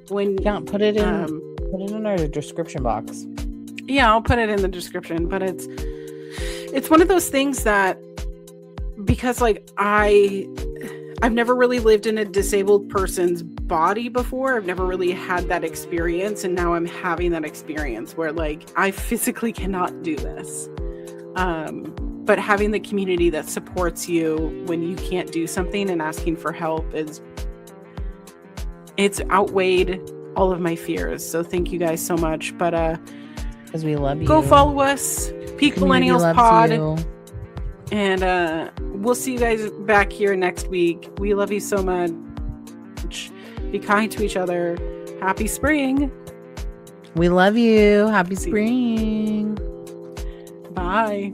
when put it in our description box. Yeah, I'll put it in the description. But it's one of those things that, because like I've never really lived in a disabled person's body before. I've never really had that experience, and now I'm having that experience where like I physically cannot do this. But having the community that supports you when you can't do something and asking for help it's outweighed all of my fears. So thank you guys so much. But because we love you. Go follow us, Peak Millennials Pod. And we'll see you guys back here next week. We love you so much. Be kind to each other. Happy spring. We love you. Happy spring. Bye.